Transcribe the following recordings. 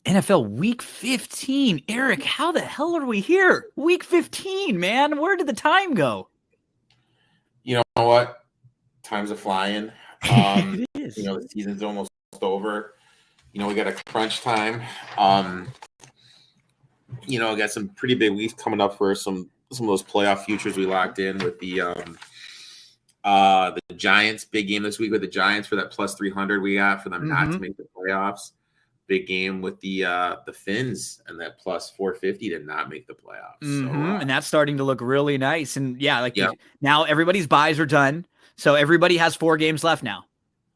NFL Week 15. Eric, how the hell are we here? Week 15, man. Where did the time go? You know what? Time's a flying. It is. The season's almost over. We got a crunch time. Got some pretty big weeks coming up for some of those playoff futures we locked in with the Giants. Big game this week with the Giants for that plus 300 we got for them not to make the playoffs. Big game with the Finns and that plus 450 to not make the playoffs. And that's starting to look really nice. And now everybody's buys are done. So everybody has 4 games left now.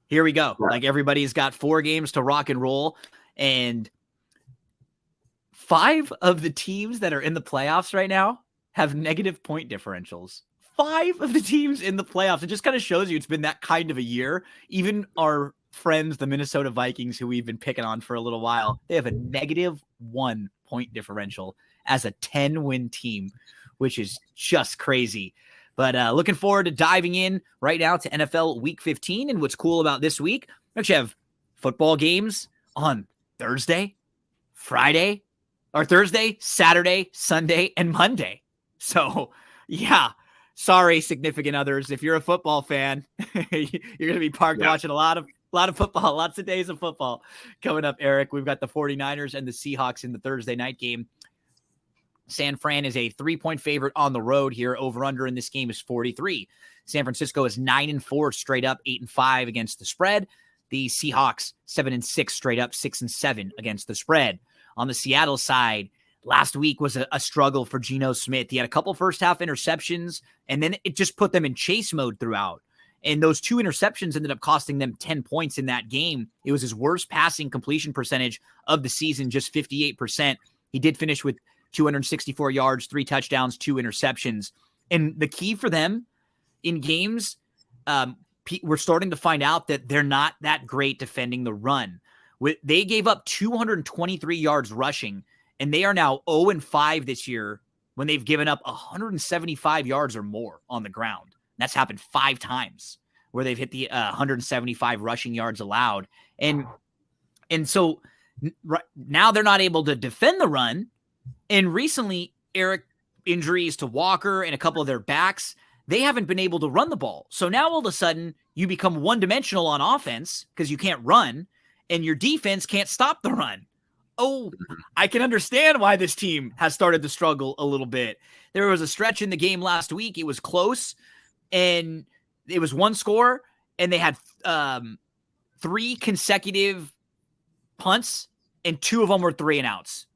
Here we go. Right. Like everybody's got 4 games to rock and roll. And 5 of the teams that are in the playoffs right now have negative point differentials. 5 of the teams in the playoffs. It just kind of shows you it's been that kind of a year. Even our friends, the Minnesota Vikings, who we've been picking on for a little while, they have a negative 1 point differential as a 10-win team, which is just crazy. But looking forward to diving in right now to NFL Week 15. And what's cool about this week, we actually have football games on Thursday, Friday, or Thursday, Saturday, Sunday, and Monday. So, yeah. Sorry, significant others. If you're a football fan, you're going to be parked watching a lot of football, lots of days of football coming up, Eric. We've got the 49ers and the Seahawks in the Thursday night game. San Fran is a 3-point favorite on the road here. Over under in this game is 43. San Francisco is 9-4 straight up, 8-5 against the spread. The Seahawks 7-6 straight up, 6-7 against the spread. On the Seattle side, last week was a struggle for Geno Smith. He had a couple first half interceptions, and then it just put them in chase mode throughout. And those 2 interceptions ended up costing them 10 points in that game. It was his worst passing completion percentage of the season, just 58%. He did finish with 264 yards, 3 touchdowns, 2 interceptions. And the key for them in games, we're starting to find out that they're not that great defending the run. They gave up 223 yards rushing, and they are now 0-5 this year when they've given up 175 yards or more on the ground. That's happened 5 times where they've hit the 175 rushing yards allowed. And so now they're not able to defend the run. And recently, Eric, injuries to Walker and a couple of their backs, they haven't been able to run the ball. So now all of a sudden you become one-dimensional on offense because you can't run, and your defense can't stop the run. Oh, I can understand why this team has started to struggle a little bit. There was a stretch in the game last week. It was close, and it was 1 score, and they had 3 consecutive punts, and 2 of them were 3-and-outs.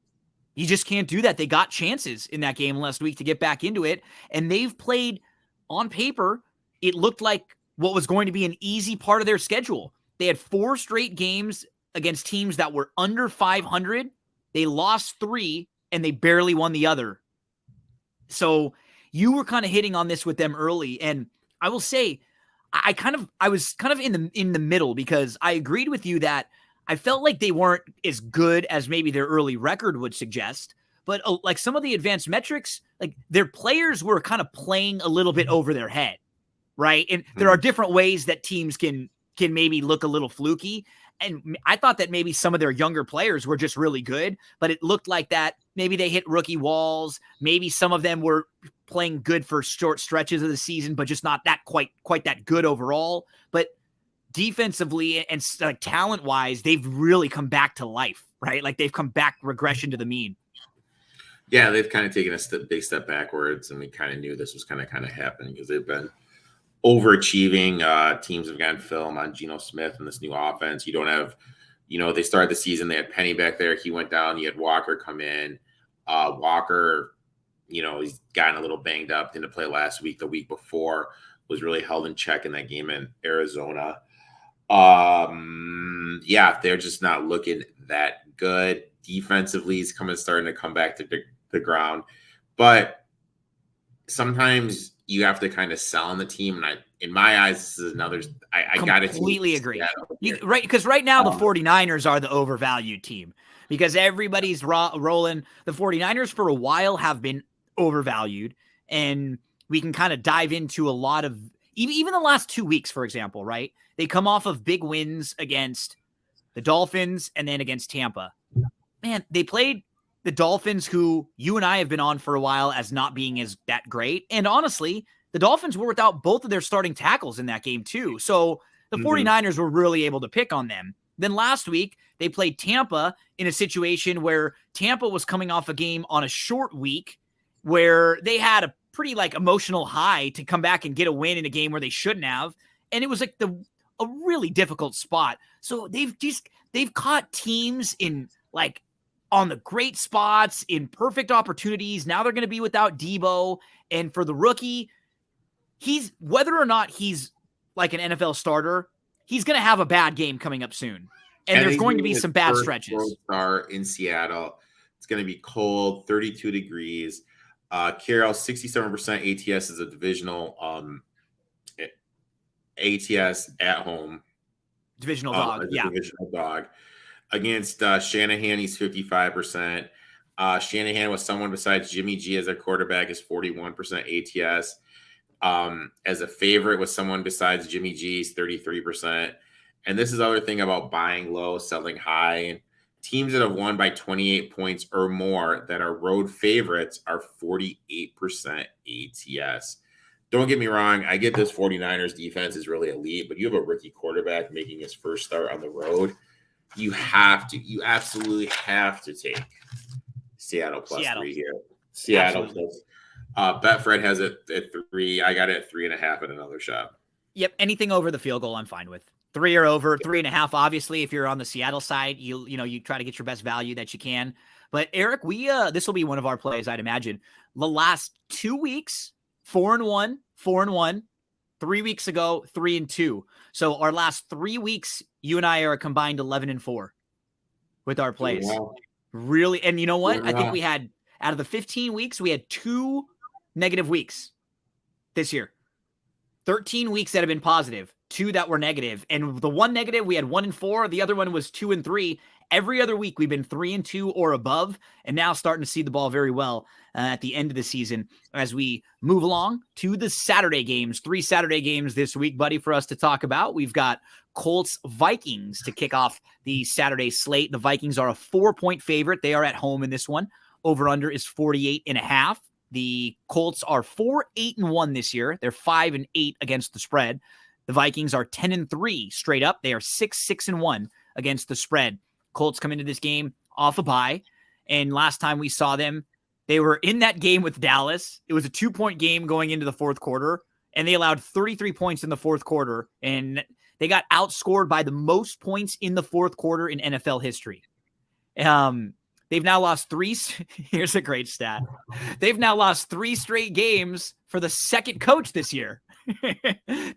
You just can't do that. They got chances in that game last week to get back into it, and they've played, on paper, it looked like what was going to be an easy part of their schedule. They had 4 straight games against teams that were under 500. They lost 3, and they barely won the other. So you were kind of hitting on this with them early, and I will say I was kind of in the middle, because I agreed with you that I felt like they weren't as good as maybe their early record would suggest, but like some of the advanced metrics, like their players were kind of playing a little bit over their head, right? And there are different ways that teams can maybe look a little fluky. And I thought that maybe some of their younger players were just really good, but it looked like that maybe they hit rookie walls. Maybe some of them were playing good for short stretches of the season, but just not that quite that good overall. But defensively and like talent-wise, they've really come back to life, right? Like they've come back regression to the mean. Yeah, they've kind of taken a big step backwards, and we kind of knew this was kind of happening because they've been overachieving. Teams have gotten film on Geno Smith and this new offense. You don't have, they started the season, they had Penny back there. He went down. You had Walker come in. Walker, he's gotten a little banged up. Didn't play last week. The week before was really held in check in that game in Arizona. They're just not looking that good. Defensively, he's starting to come back to the ground. But sometimes you have to kind of sell on the team. And in my eyes, this is another. I got to completely agree. Right, because right now the 49ers are the overvalued team because everybody's rolling. The 49ers for a while have been overvalued, and we can kind of dive into a lot of even the last 2 weeks, for example. Right, they come off of big wins against the Dolphins and then against Tampa. man, they played the Dolphins, who you and I have been on for a while as not being as that great. And honestly, the Dolphins were without both of their starting tackles in that game too. So the 49ers were really able to pick on them. Then last week, they played Tampa in a situation where Tampa was coming off a game on a short week where they had a pretty like emotional high to come back and get a win in a game where they shouldn't have. And it was like a really difficult spot. So they've caught teams in like on the great spots in perfect opportunities. Now they're going to be without Debo. And for the rookie, he's whether or not he's like an NFL starter, he's going to have a bad game coming up soon. And there's going to be some bad stretches. Road start in Seattle. It's going to be cold, 32 degrees. Carroll, 67% ATS is a divisional ATS at home. Divisional dog, yeah. Divisional dog. Against Shanahan, he's 55%. Shanahan with someone besides Jimmy G as a quarterback is 41% ATS. As a favorite with someone besides Jimmy G is 33%. And this is the other thing about buying low, selling high. And teams that have won by 28 points or more that are road favorites are 48% ATS. Don't get me wrong. I get this 49ers defense is really elite, but you have a rookie quarterback making his first start on the road. You absolutely have to take Seattle plus 3 here. Seattle plus. Betfred has it at 3. I got it at 3.5 at another shop. Yep. Anything over the field goal, I'm fine with. 3 or over, 3.5. Obviously, if you're on the Seattle side, you try to get your best value that you can. But Eric, this will be one of our plays, I'd imagine. The last 2 weeks, 4-1, 4-1. 3 weeks ago, 3-2. So our last 3 weeks, you and I are a combined 11-4 with our plays. Wow. Really, and you know what? I think we had out of the 15 weeks, we had 2 negative weeks this year. 13 weeks that have been positive, 2 that were negative. And the one negative, we had 1-4. The other one was 2-3. Every other week, we've been 3-2 or above, and now starting to see the ball very well at the end of the season as we move along to the Saturday games. 3 Saturday games this week, buddy, for us to talk about. We've got Colts-Vikings to kick off the Saturday slate. The Vikings are a 4-point favorite. They are at home in this one. Over-under is 48.5. The Colts are 4-8-1 this year. They're 5-8 against the spread. The Vikings are 10-3 straight up. They are 6-1 against the spread. Colts come into this game off a bye, and last time we saw them, they were in that game with Dallas. It was a 2-point game going into the fourth quarter, and they allowed 33 points in the fourth quarter, and they got outscored by the most points in the fourth quarter in NFL history. They've now lost 3. Here's a great stat. They've now lost 3 straight games for the second coach this year.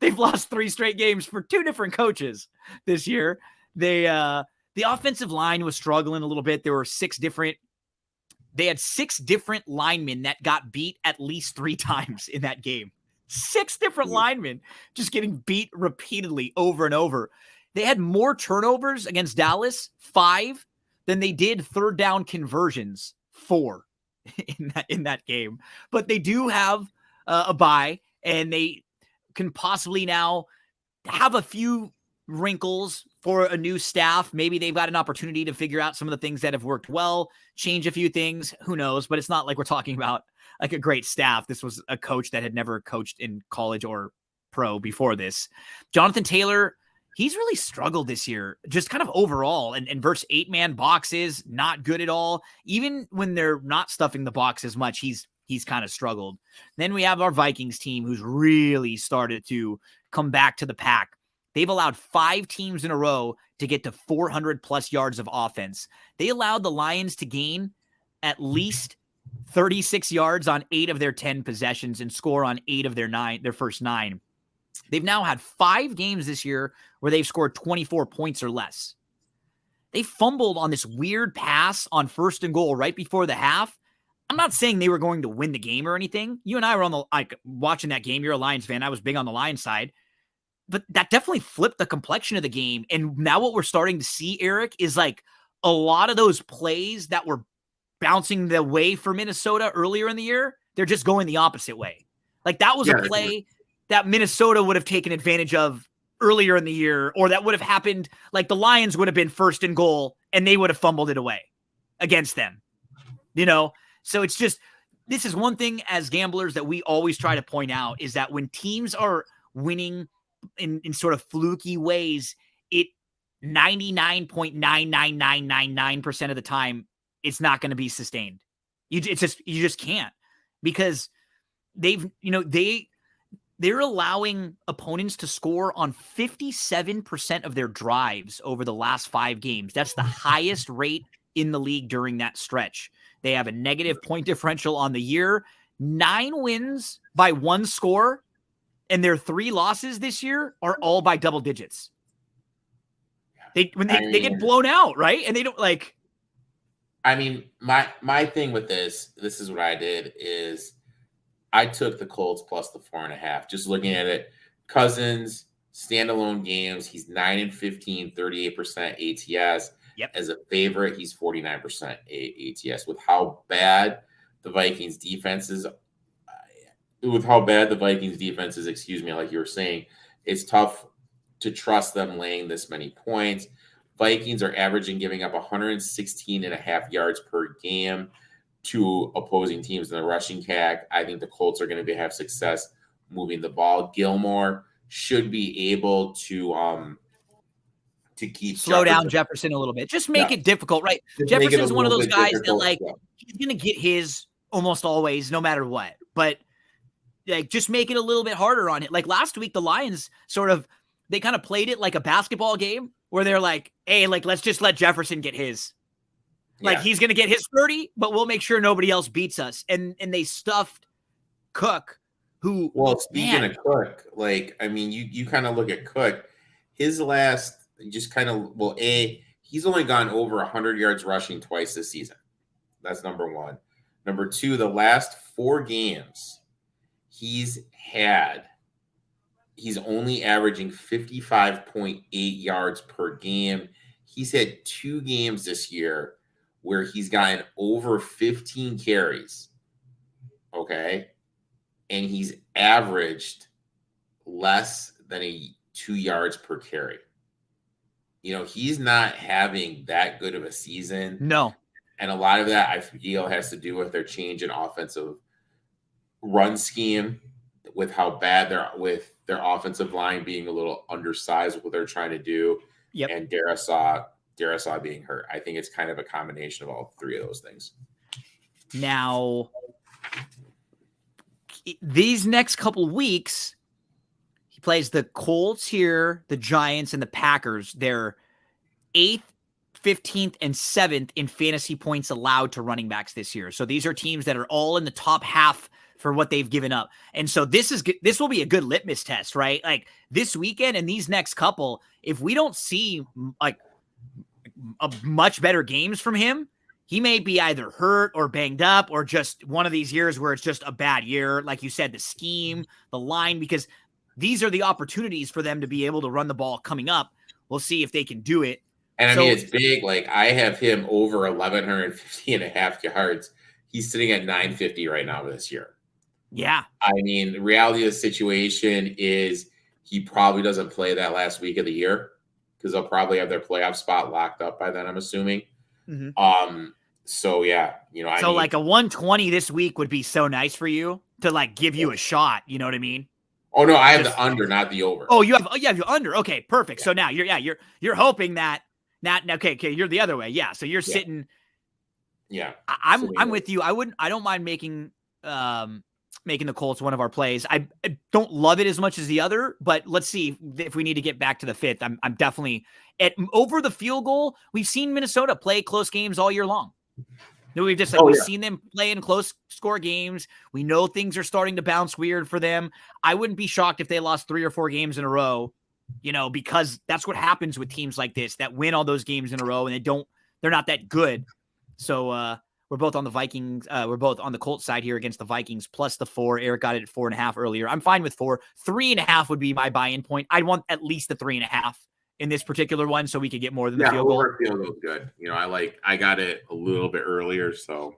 They've lost 3 straight games for 2 different coaches this year. The offensive line was struggling a little bit. They had 6 different linemen that got beat at least 3 times in that game. 6 different linemen just getting beat repeatedly over and over. They had more turnovers against Dallas, 5, than they did third down conversions, 4 in that game. But they do have a bye, and they can possibly now have a few wrinkles for a new staff. Maybe they've got an opportunity to figure out some of the things that have worked well, change a few things. Who knows? But it's not like we're talking about like a great staff. This was a coach that had never coached in college or pro before this. Jonathan Taylor, he's really struggled this year, just kind of overall. And versus 8-man boxes, not good at all. Even when they're not stuffing the box as much, he's kind of struggled. Then we have our Vikings team, who's really started to come back to the pack. They've allowed 5 teams in a row to get to 400 plus yards of offense. They allowed the Lions to gain at least 36 yards on 8 of their 10 possessions and score on 8 of their first 9. They've now had 5 games this year where they've scored 24 points or less. They fumbled on this weird pass on 1st and goal right before the half. I'm not saying they were going to win the game or anything. You and I were on watching that game. You're a Lions fan. I was big on the Lions side. But that definitely flipped the complexion of the game. And now what we're starting to see, Eric, is like a lot of those plays that were bouncing the way for Minnesota earlier in the year, they're just going the opposite way. Like that was a play that Minnesota would have taken advantage of earlier in the year, or that would have happened. Like the Lions would have been 1st and goal and they would have fumbled it away. against them. So it's just, this is one thing as gamblers that we always try to point out, is that when teams are winning in sort of fluky ways, it 99.99999% of the time, it's not going to be sustained. You just can't, because they're allowing opponents to score on 57% of their drives over the last 5 games. That's the highest rate in the league during that stretch. They have a negative point differential on the year, 9 wins by 1 score, and their 3 losses this year are all by double digits. They get blown out, right? And they don't like. I mean, my thing with this is what I did is I took the Colts plus the 4.5. Just looking at it, Cousins standalone games, he's 9-15, 38% ATS. Yep. As a favorite, he's 49% ATS. With how bad the Vikings defense is, excuse me, like you were saying, it's tough to trust them laying this many points. Vikings are averaging giving up 116.5 yards per game to opposing teams in the rushing CAG. I think the Colts are going to have success moving the ball. Gilmore should be able to keep slow down Jefferson a little bit. Just make it difficult, right? Jefferson's one of those guys that he's going to get his almost always, no matter what. But just make it a little bit harder on it. Like last week, the Lions they kind of played it like a basketball game where they're like, hey, let's just let Jefferson get his. He's going to get his 30, but we'll make sure nobody else beats us. And they stuffed Cook, who. Well, speaking of Cook, you kind of look at Cook, his last he's only gone over 100 yards rushing twice this season. That's number 1. Number 2, the last 4 games he's only averaging 55.8 yards per game. He's had 2 games this year where he's gotten over 15 carries. Okay. And he's averaged less than 2 yards per carry. He's not having that good of a season. No. And a lot of that, I feel, has to do with their change in offensive run scheme, with how bad with their offensive line being a little undersized with what they're trying to do. Yep. And Darisaw being hurt. I think it's kind of a combination of all 3 of those things. Now, these next couple of weeks, he plays the Colts here, the Giants, and the Packers. They're 8th, 15th, and 7th in fantasy points allowed to running backs this year. So these are teams that are all in the top half for what they've given up. And so this will be a good litmus test, right? Like this weekend and these next couple, if we don't see a much better games from him, he may be either hurt or banged up, or just one of these years where it's just a bad year. Like you said, the scheme, the line, because these are the opportunities for them to be able to run the ball coming up. We'll see if they can do it. And it's big. I have him over 1,150.5 yards. He's sitting at 950 right now this year. Yeah. The reality of the situation is he probably doesn't play that last week of the year because they'll probably have their playoff spot locked up by then, I'm assuming. Mm-hmm. So yeah, a 120 this week would be so nice for you to give you a shot. You know what I mean? Oh no, I have the under, not the over. Oh, you have your under. Okay, perfect. Yeah. So now you're hoping that okay, you're the other way. Yeah. So you're sitting. Yeah. I'm with you. I don't mind making the Colts one of our plays. I don't love it as much as the other, but let's see if we need to get back to the 5th. I'm definitely at over the field goal. We've seen Minnesota play close games all year long. We've just seen them play in close score games. We know things are starting to bounce weird for them. I wouldn't be shocked if they lost 3 or 4 games in a row, because that's what happens with teams like this that win all those games in a row and they're not that good. So, we're both on the Vikings. We're both on the Colts side here against the Vikings plus the 4. Eric got it at 4.5 earlier. I'm fine with 4. 3.5 would be my buy-in point. I'd want at least the 3.5 in this particular one so we could get more than the field goal. Field goal is good. I got it a little bit earlier, so.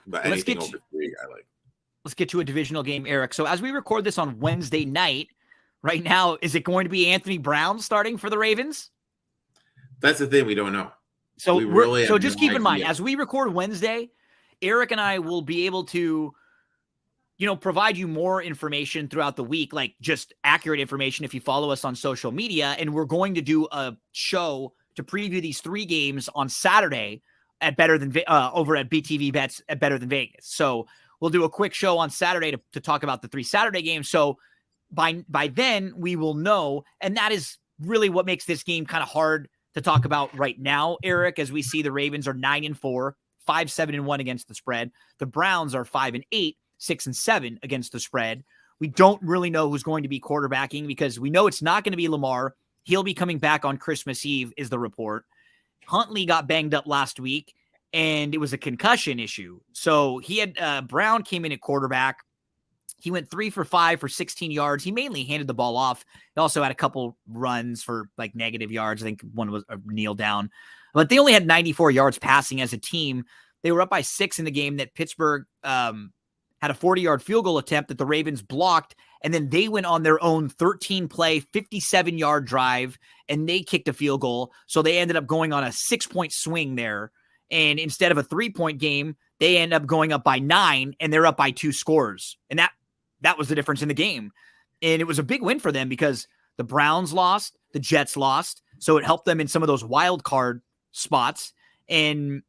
But anything over 3, I like. Let's get to a divisional game, Eric. So as we record this on Wednesday night, right now, is it going to be Anthony Brown starting for the Ravens? That's the thing we don't know. we really so have just no keep in mind, idea. as we record Wednesday, Eric and I will be able to, provide you more information throughout the week, like just accurate information if you follow us on social media. And we're going to do a show to preview these 3 games on Saturday at over at BTV Bets at Better Than Vegas. So we'll do a quick show on Saturday to talk about the 3 Saturday games. So by then we will know, and that is really what makes this game kind of hard to talk about right now, Eric, as we see the Ravens are 9-4, 5-7-1 against the spread. The Browns are 5-8, 6-7 against the spread. We don't really know who's going to be quarterbacking because we know it's not going to be Lamar. He'll be coming back on Christmas Eve is the report. Huntley got banged up last week and it was a concussion issue. So he had Brown came in at quarterback. He went 3 for 5 for 16 yards. He mainly handed the ball off. He also had a couple runs for like negative yards. I think one was a kneel down, but they only had 94 yards passing as a team. They were up by 6 in the game that Pittsburgh had a 40-yard field goal attempt that the Ravens blocked. And then they went on their own 13-play, 57-yard drive, and they kicked a field goal. So they ended up going on a 6-point swing there. And instead of a 3-point game, they end up going up by 9, and they're up by 2 scores. And that was the difference in the game. And it was a big win for them because the Browns lost, the Jets lost. So it helped them in some of those wild card spots. And,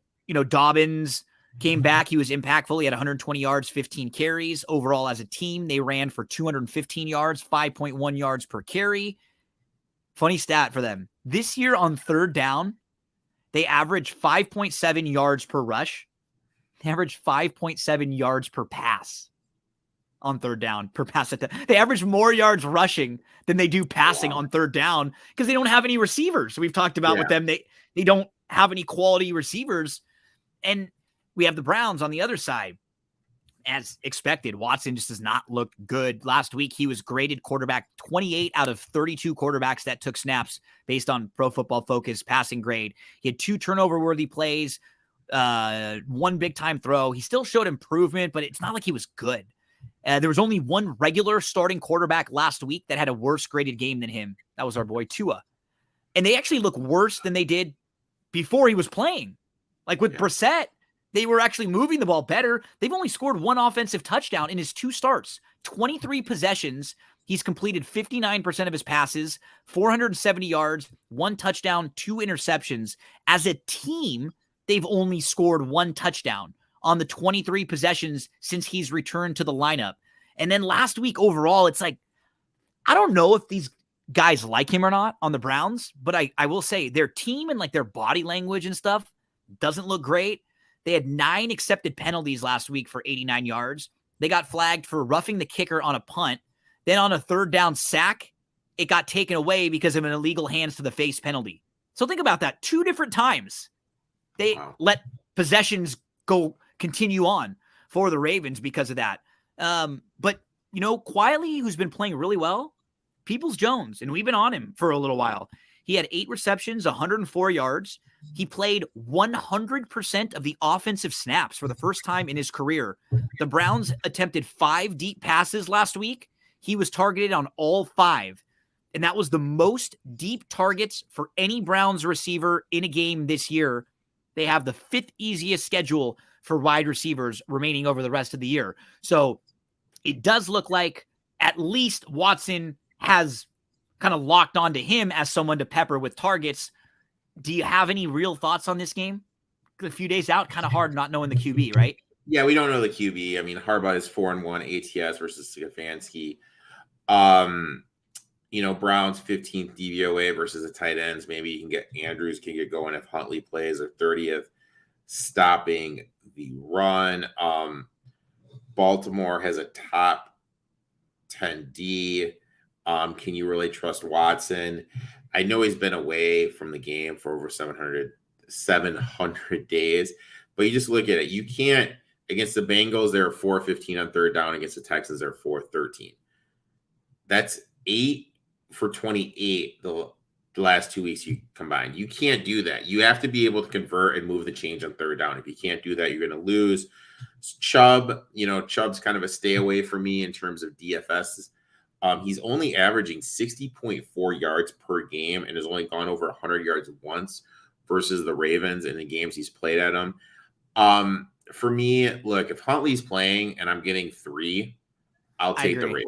Dobbins came back. He was impactful. He had 120 yards, 15 carries. Overall, as a team, they ran for 215 yards, 5.1 yards per carry. Funny stat for them. This year on third down, they averaged 5.7 yards per rush. They averaged 5.7 yards per pass on third down per pass. They average more yards rushing than they do passing on third down because they don't have any receivers. We've talked about with them. They don't have any quality receivers. And we have the Browns on the other side. As expected, Watson just does not look good. Last week, he was graded quarterback 28 out of 32 quarterbacks that took snaps based on Pro Football Focus passing grade. He had 2 turnover-worthy plays, 1 big-time throw. He still showed improvement, but it's not like he was good. There was only 1 regular starting quarterback last week that had a worse graded game than him. That was our boy Tua. And they actually look worse than they did before he was playing. Like with Brissett, they were actually moving the ball better. They've only scored 1 offensive touchdown in his 2 starts, 23 possessions. He's completed 59% of his passes, 470 yards, 1 touchdown, 2 interceptions. As a team, they've only scored 1 touchdown on the 23 possessions since he's returned to the lineup. And then last week overall, it's like, I don't know if these guys like him or not on the Browns, but I will say their team and like their body language and stuff doesn't look great. They had 9 accepted penalties last week for 89 yards. They got flagged for roughing the kicker on a punt. Then on a third down sack, it got taken away because of an illegal hands to the face penalty. So think about that. 2 different times they let possessions continue on for the Ravens because of that. But, quietly, who's been playing really well, Peoples-Jones, and we've been on him for a little while. He had 8 receptions, 104 yards. He played 100% of the offensive snaps for the first time in his career. The Browns attempted 5 deep passes last week. He was targeted on all 5. And that was the most deep targets for any Browns receiver in a game this year. They have the 5th easiest schedule for wide receivers remaining over the rest of the year. So it does look like at least Watson has kind of locked onto him as someone to pepper with targets. Do you have any real thoughts on this game? A few days out, kind of hard not knowing the QB, right? Yeah, we don't know the QB. I mean, Harbaugh is 4-1 ATS versus Stefanski. Brown's 15th DVOA versus the tight ends. Maybe you can get Andrews can get going if Huntley plays, or 30th stopping the run. Baltimore has a top 10 D. Can you really trust Watson? I know he's been away from the game for over 700 days, but you just look at it. You can't, against the Bengals, they're 4-15 on third down. Against the Texans, they're 4-13. That's 8 for 28 the last 2 weeks you combined. You can't do that. You have to be able to convert and move the change on third down. If you can't do that, you're going to lose. Chubb, Chubb's kind of a stay away for me in terms of DFS. He's only averaging 60.4 yards per game and has only gone over 100 yards once versus the Ravens in the games he's played at them. For me, look, if Huntley's playing and I'm getting 3, I'll take the Ravens.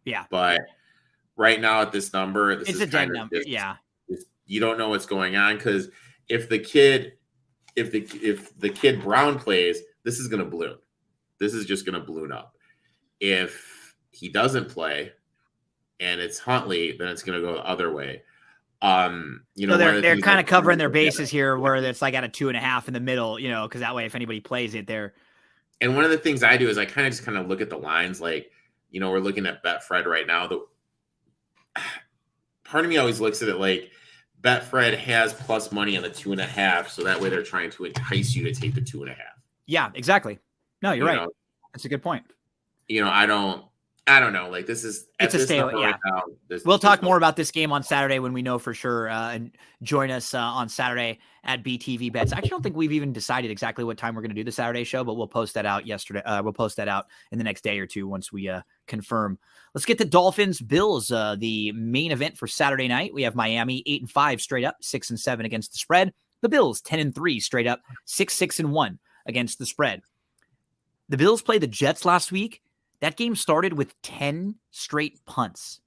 Yeah. But right now at this number, It's a dead number. Yeah. You don't know what's going on, because if the kid Brown plays, this is going to balloon. This is just going to balloon up. If he doesn't play and it's Huntley, then it's going to go the other way. So they're kind of covering their bases here, where it's like at a 2.5 in the middle, because that way if anybody plays it, they're. And one of the things I do is I kind of look at the lines, like, we're looking at Betfred right now. Part of me always looks at it like Betfred has plus money on the 2.5, so that way they're trying to entice you to take the 2.5. Yeah, exactly. No, you're right. That's a good point. I don't know. Like, it's a stay. Yeah. Right now, we'll talk more about this game on Saturday when we know for sure. And join us on Saturday at BTV Bets. I actually don't think we've even decided exactly what time we're going to do the Saturday show, but we'll post that out yesterday. We'll post that out in the next day or two once we confirm. Let's get to Dolphins Bills, the main event for Saturday night. We have Miami 8-5 straight up, 6-7 against the spread. The Bills 10-3 straight up, 6-1 against the spread. The Bills played the Jets last week. That game started with 10 straight punts.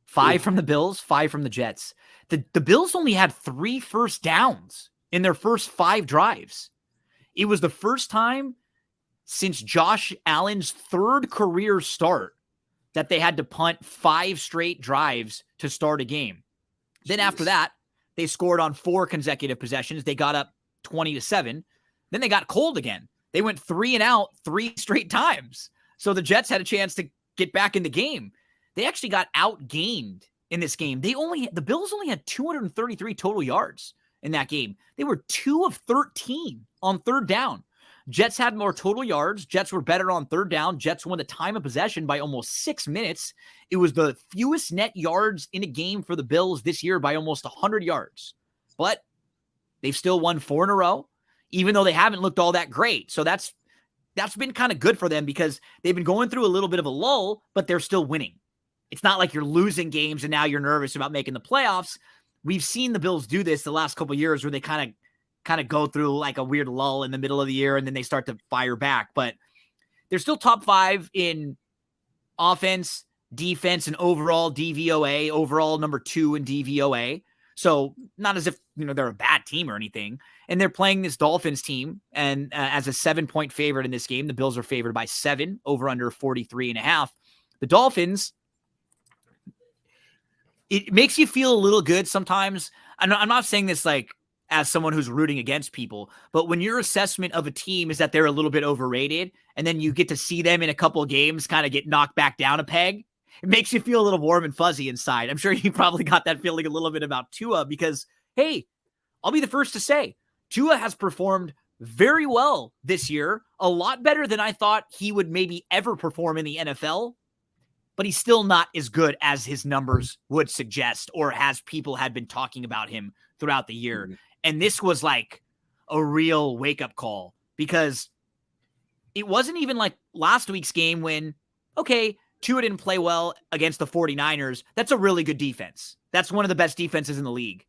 5 from the Bills, 5 from the Jets. The Bills only had 3 first downs in their first 5 drives. It was the first time since Josh Allen's 3rd career start that they had to punt 5 straight drives to start a game. Then after that, they scored on 4 consecutive possessions. They got up 20-7. Then they got cold again. They went 3 and out 3 straight times. So the Jets had a chance to get back in the game. They actually got outgained in this game. The Bills only had 233 total yards in that game. They were 2 of 13 on 3rd down. Jets had more total yards. Jets were better on 3rd down. Jets won the time of possession by almost 6 minutes. It was the fewest net yards in a game for the Bills this year by almost 100 yards. But they've still won 4 in a row, even though they haven't looked all that great. So that's been kind of good for them, because they've been going through a little bit of a lull, but they're still winning. It's not like you're losing games and now you're nervous about making the playoffs. We've seen the Bills do this the last couple of years, where they kind of go through like a weird lull in the middle of the year and then they start to fire back. But they're still top 5 in offense, defense, and overall DVOA, overall number 2 in DVOA. So not as if, they're a bad team or anything. And they're playing this Dolphins team, and as a 7-point favorite in this game. The Bills are favored by 7, over under 43.5. The Dolphins, it makes you feel a little good sometimes. I'm not saying this like as someone who's rooting against people, but when your assessment of a team is that they're a little bit overrated, and then you get to see them in a couple of games kind of get knocked back down a peg, it makes you feel a little warm and fuzzy inside. I'm sure you probably got that feeling a little bit about Tua, because, hey, I'll be the first to say, Tua has performed very well this year, a lot better than I thought he would maybe ever perform in the NFL, but he's still not as good as his numbers would suggest, or as people had been talking about him throughout the year. Mm-hmm. And this was like a real wake-up call, because it wasn't even like last week's game when, okay, Tua didn't play well against the 49ers. That's a really good defense. That's one of the best defenses in the league.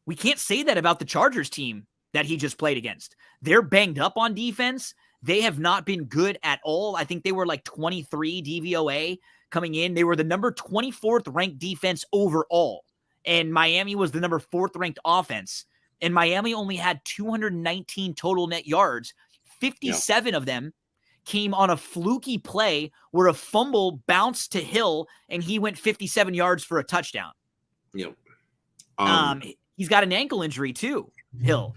We can't say that about the Chargers team that he just played against. They're banged up on defense. They have not been good at all. I think they were like 23 DVOA coming in. They were the number 24th ranked defense overall. And Miami was the number 4th ranked offense. And Miami only had 219 total net yards. 57 of them came on a fluky play where a fumble bounced to Hill and he went 57 yards for a touchdown. Yep. He's got an ankle injury too, Hill.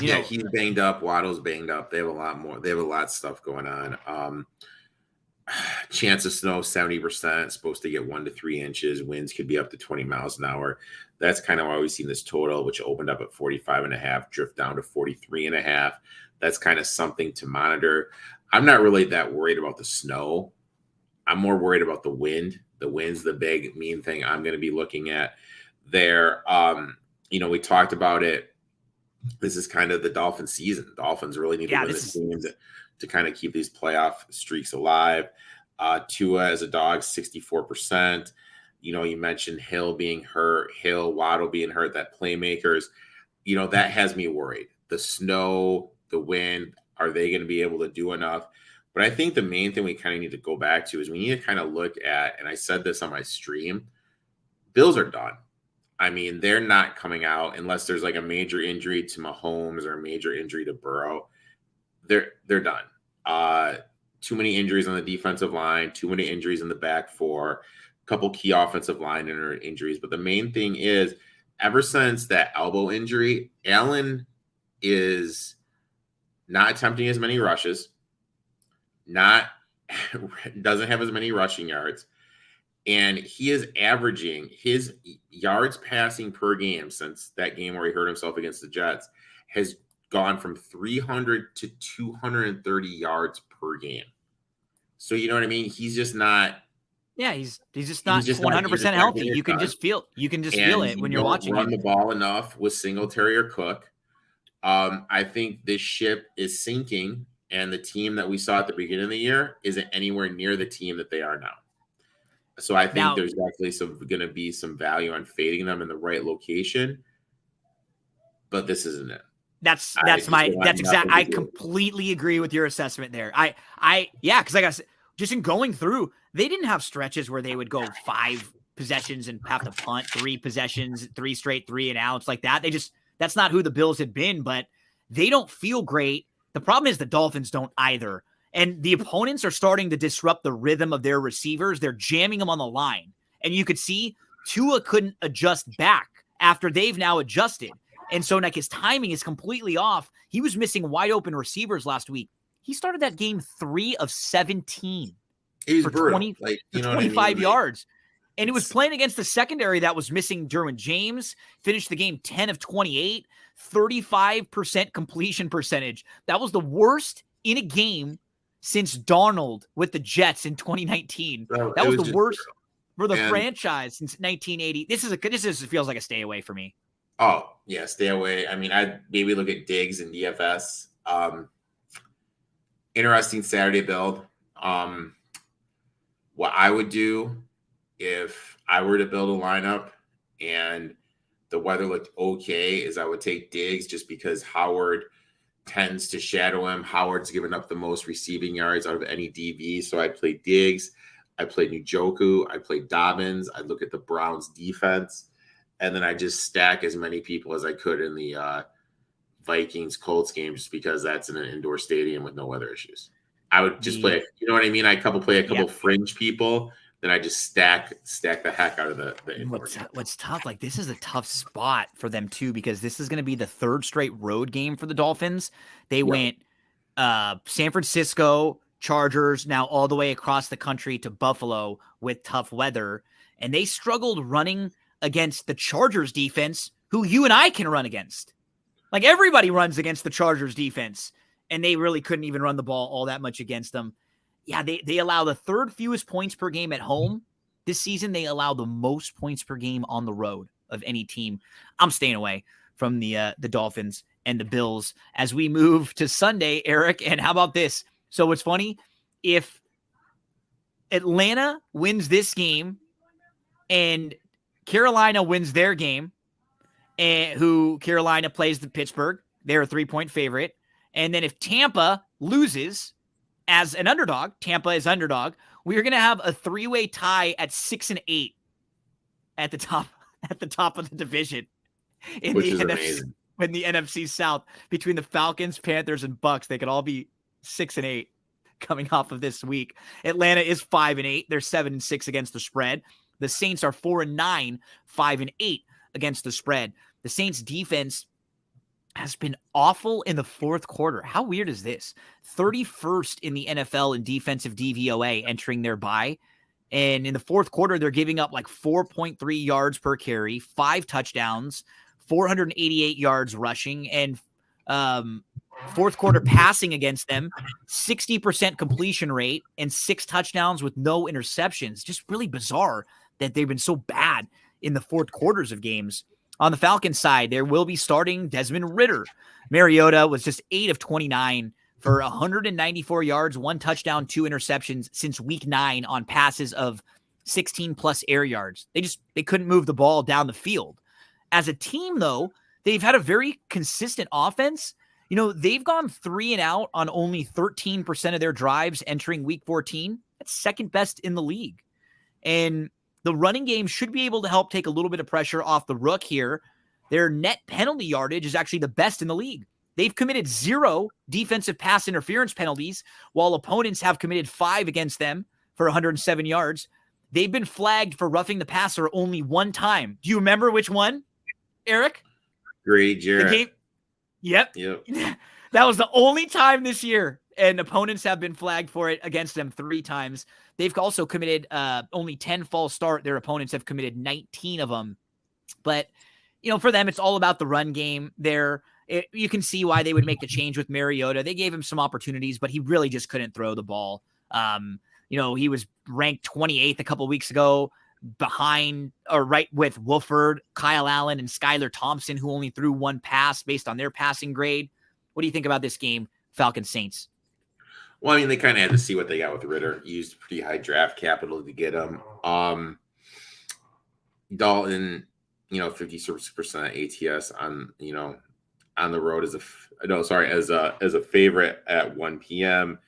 He's banged up. Waddle's banged up. They have a lot more. They have a lot of stuff going on. Chance of snow, 70%, supposed to get 1 to 3 inches. Winds could be up to 20 miles an hour. That's kind of why we've seen this total, which opened up at 45.5, drift down to 43.5. That's kind of something to monitor. I'm not really that worried about the snow. I'm more worried about the wind. The wind's the big mean thing I'm going to be looking at there. We talked about it. This is kind of the Dolphins season. Dolphins really need to win this game to kind of keep these playoff streaks alive. Tua as a dog, 64%. You mentioned Hill being hurt, Waddle being hurt, that playmakers. that has me worried. The snow, the wind, are they going to be able to do enough? But I think the main thing we kind of need to go back to is we need to kind of look at, and I said this on my stream, Bills are done. I mean, they're not coming out unless there's like a major injury to Mahomes or a major injury to Burrow. They're done. Too many injuries on the defensive line, too many injuries in the back four, a couple key offensive line injuries. But the main thing is, ever since that elbow injury, Allen is not attempting as many rushes, doesn't have as many rushing yards, and he is averaging his yards passing per game since that game where he hurt himself against the Jets has gone from 300 to 230 yards per game. So you know what I mean? He's just not. Yeah, he's just not 100% healthy. You can just feel it when you're watching run him. the ball enough with Singletary or Cook. I think this ship is sinking, and the team that we saw at the beginning of the year isn't anywhere near the team that they are now. So I think there's definitely going to be some value on fading them in the right location, but this isn't it. I completely agree with your assessment there. Because like I said, just in going through, they didn't have stretches where they would go 5 possessions and have to punt, 3 possessions, 3 straight 3 and outs like that. That's not who the Bills had been, but they don't feel great. The problem is the Dolphins don't either. And the opponents are starting to disrupt the rhythm of their receivers. They're jamming them on the line. And you could see Tua couldn't adjust back after they've now adjusted. And so like his timing is completely off. He was missing wide open receivers last week. He started that game 3 of 17 for 25 yards. And it was playing against the secondary that was missing Derwin James, finished the game 10 of 28, 35% completion percentage. That was the worst in a game since Darnold with the Jets in 2019. That was the worst for the franchise since 1980. This feels like a stay away for me. Oh, yeah, stay away. I mean, I'd maybe look at Diggs and DFS. Interesting Saturday build. What I would do if I were to build a lineup and the weather looked okay is I would take Diggs just because Howard tends to shadow him. Howard's given up the most receiving yards out of any DB, so I'd play Diggs. I played Njoku. I played Dobbins. I'd look at the Browns defense. And then I just stack as many people as I could in the Vikings-Colts game just because that's in an indoor stadium with no weather issues. I would just play, you know what I mean? I play a couple fringe people. Then I just stack the heck out of the indoor. What's tough, like this is a tough spot for them too because this is going to be the 3rd straight road game for the Dolphins. They went San Francisco, Chargers, now all the way across the country to Buffalo with tough weather. And they struggled running against the Chargers defense, who you and I can run against. Like everybody runs against the Chargers defense, and they really couldn't even run the ball all that much against them. Yeah, they allow the 3rd fewest points per game at home. This season, they allow the most points per game on the road of any team. I'm staying away from the Dolphins and the Bills as we move to Sunday, Eric. And how about this? So it's funny, if Atlanta wins this game and Carolina wins their game, and who Carolina plays the Pittsburgh, they're a 3-point favorite. And then if Tampa loses as an underdog, Tampa is underdog, we're going to have a 3-way tie at 6-8 at the top of the division in the NFC South between the Falcons, Panthers, and Bucks. They could all be 6-8 coming off of this week. Atlanta is 5-8. They're 7-6 against the spread. The Saints are 4-9, 5-8 against the spread. The Saints defense has been awful in the 4th quarter. How weird is this? 31st in the NFL in defensive DVOA entering their bye. And in the 4th quarter, they're giving up like 4.3 yards per carry, 5 touchdowns, 488 yards rushing, and 4th quarter passing against them, 60% completion rate and 6 touchdowns with no interceptions. Just really bizarre that they've been so bad in the 4th quarters of games. On the Falcons side, there will be starting Desmond Ridder. Mariota was just 8 of 29 for 194 yards, 1 touchdown, 2 interceptions since week 9 on passes of 16 plus air yards. They couldn't move the ball down the field. As a team, though, they've had a very consistent offense. You know, they've gone 3 and out on only 13% of their drives entering week 14. That's second best in the league. And the running game should be able to help take a little bit of pressure off the Rook here. Their net penalty yardage is actually the best in the league. They've committed 0 defensive pass interference penalties, while opponents have committed 5 against them for 107 yards. They've been flagged for roughing the passer only 1 time. Do you remember which one, Eric? Grady Jarrett. Yep. That was the only time this year, and opponents have been flagged for it against them 3 times. They've also committed only 10 false start. Their opponents have committed 19 of them. But, you know, for them, it's all about the run game there. You can see why they would make the change with Mariota. They gave him some opportunities, but he really just couldn't throw the ball. You know, he was ranked 28th a couple weeks ago, behind or right with Wolford, Kyle Allen, and Skylar Thompson, who only threw 1 pass based on their passing grade. What do you think about this game, Falcons Saints? Well, I mean, they kind of had to see what they got with Ritter. Used pretty high draft capital to get him. Dalton, you know, 56% ATS on, you know, on the road as a favorite at 1 p.m.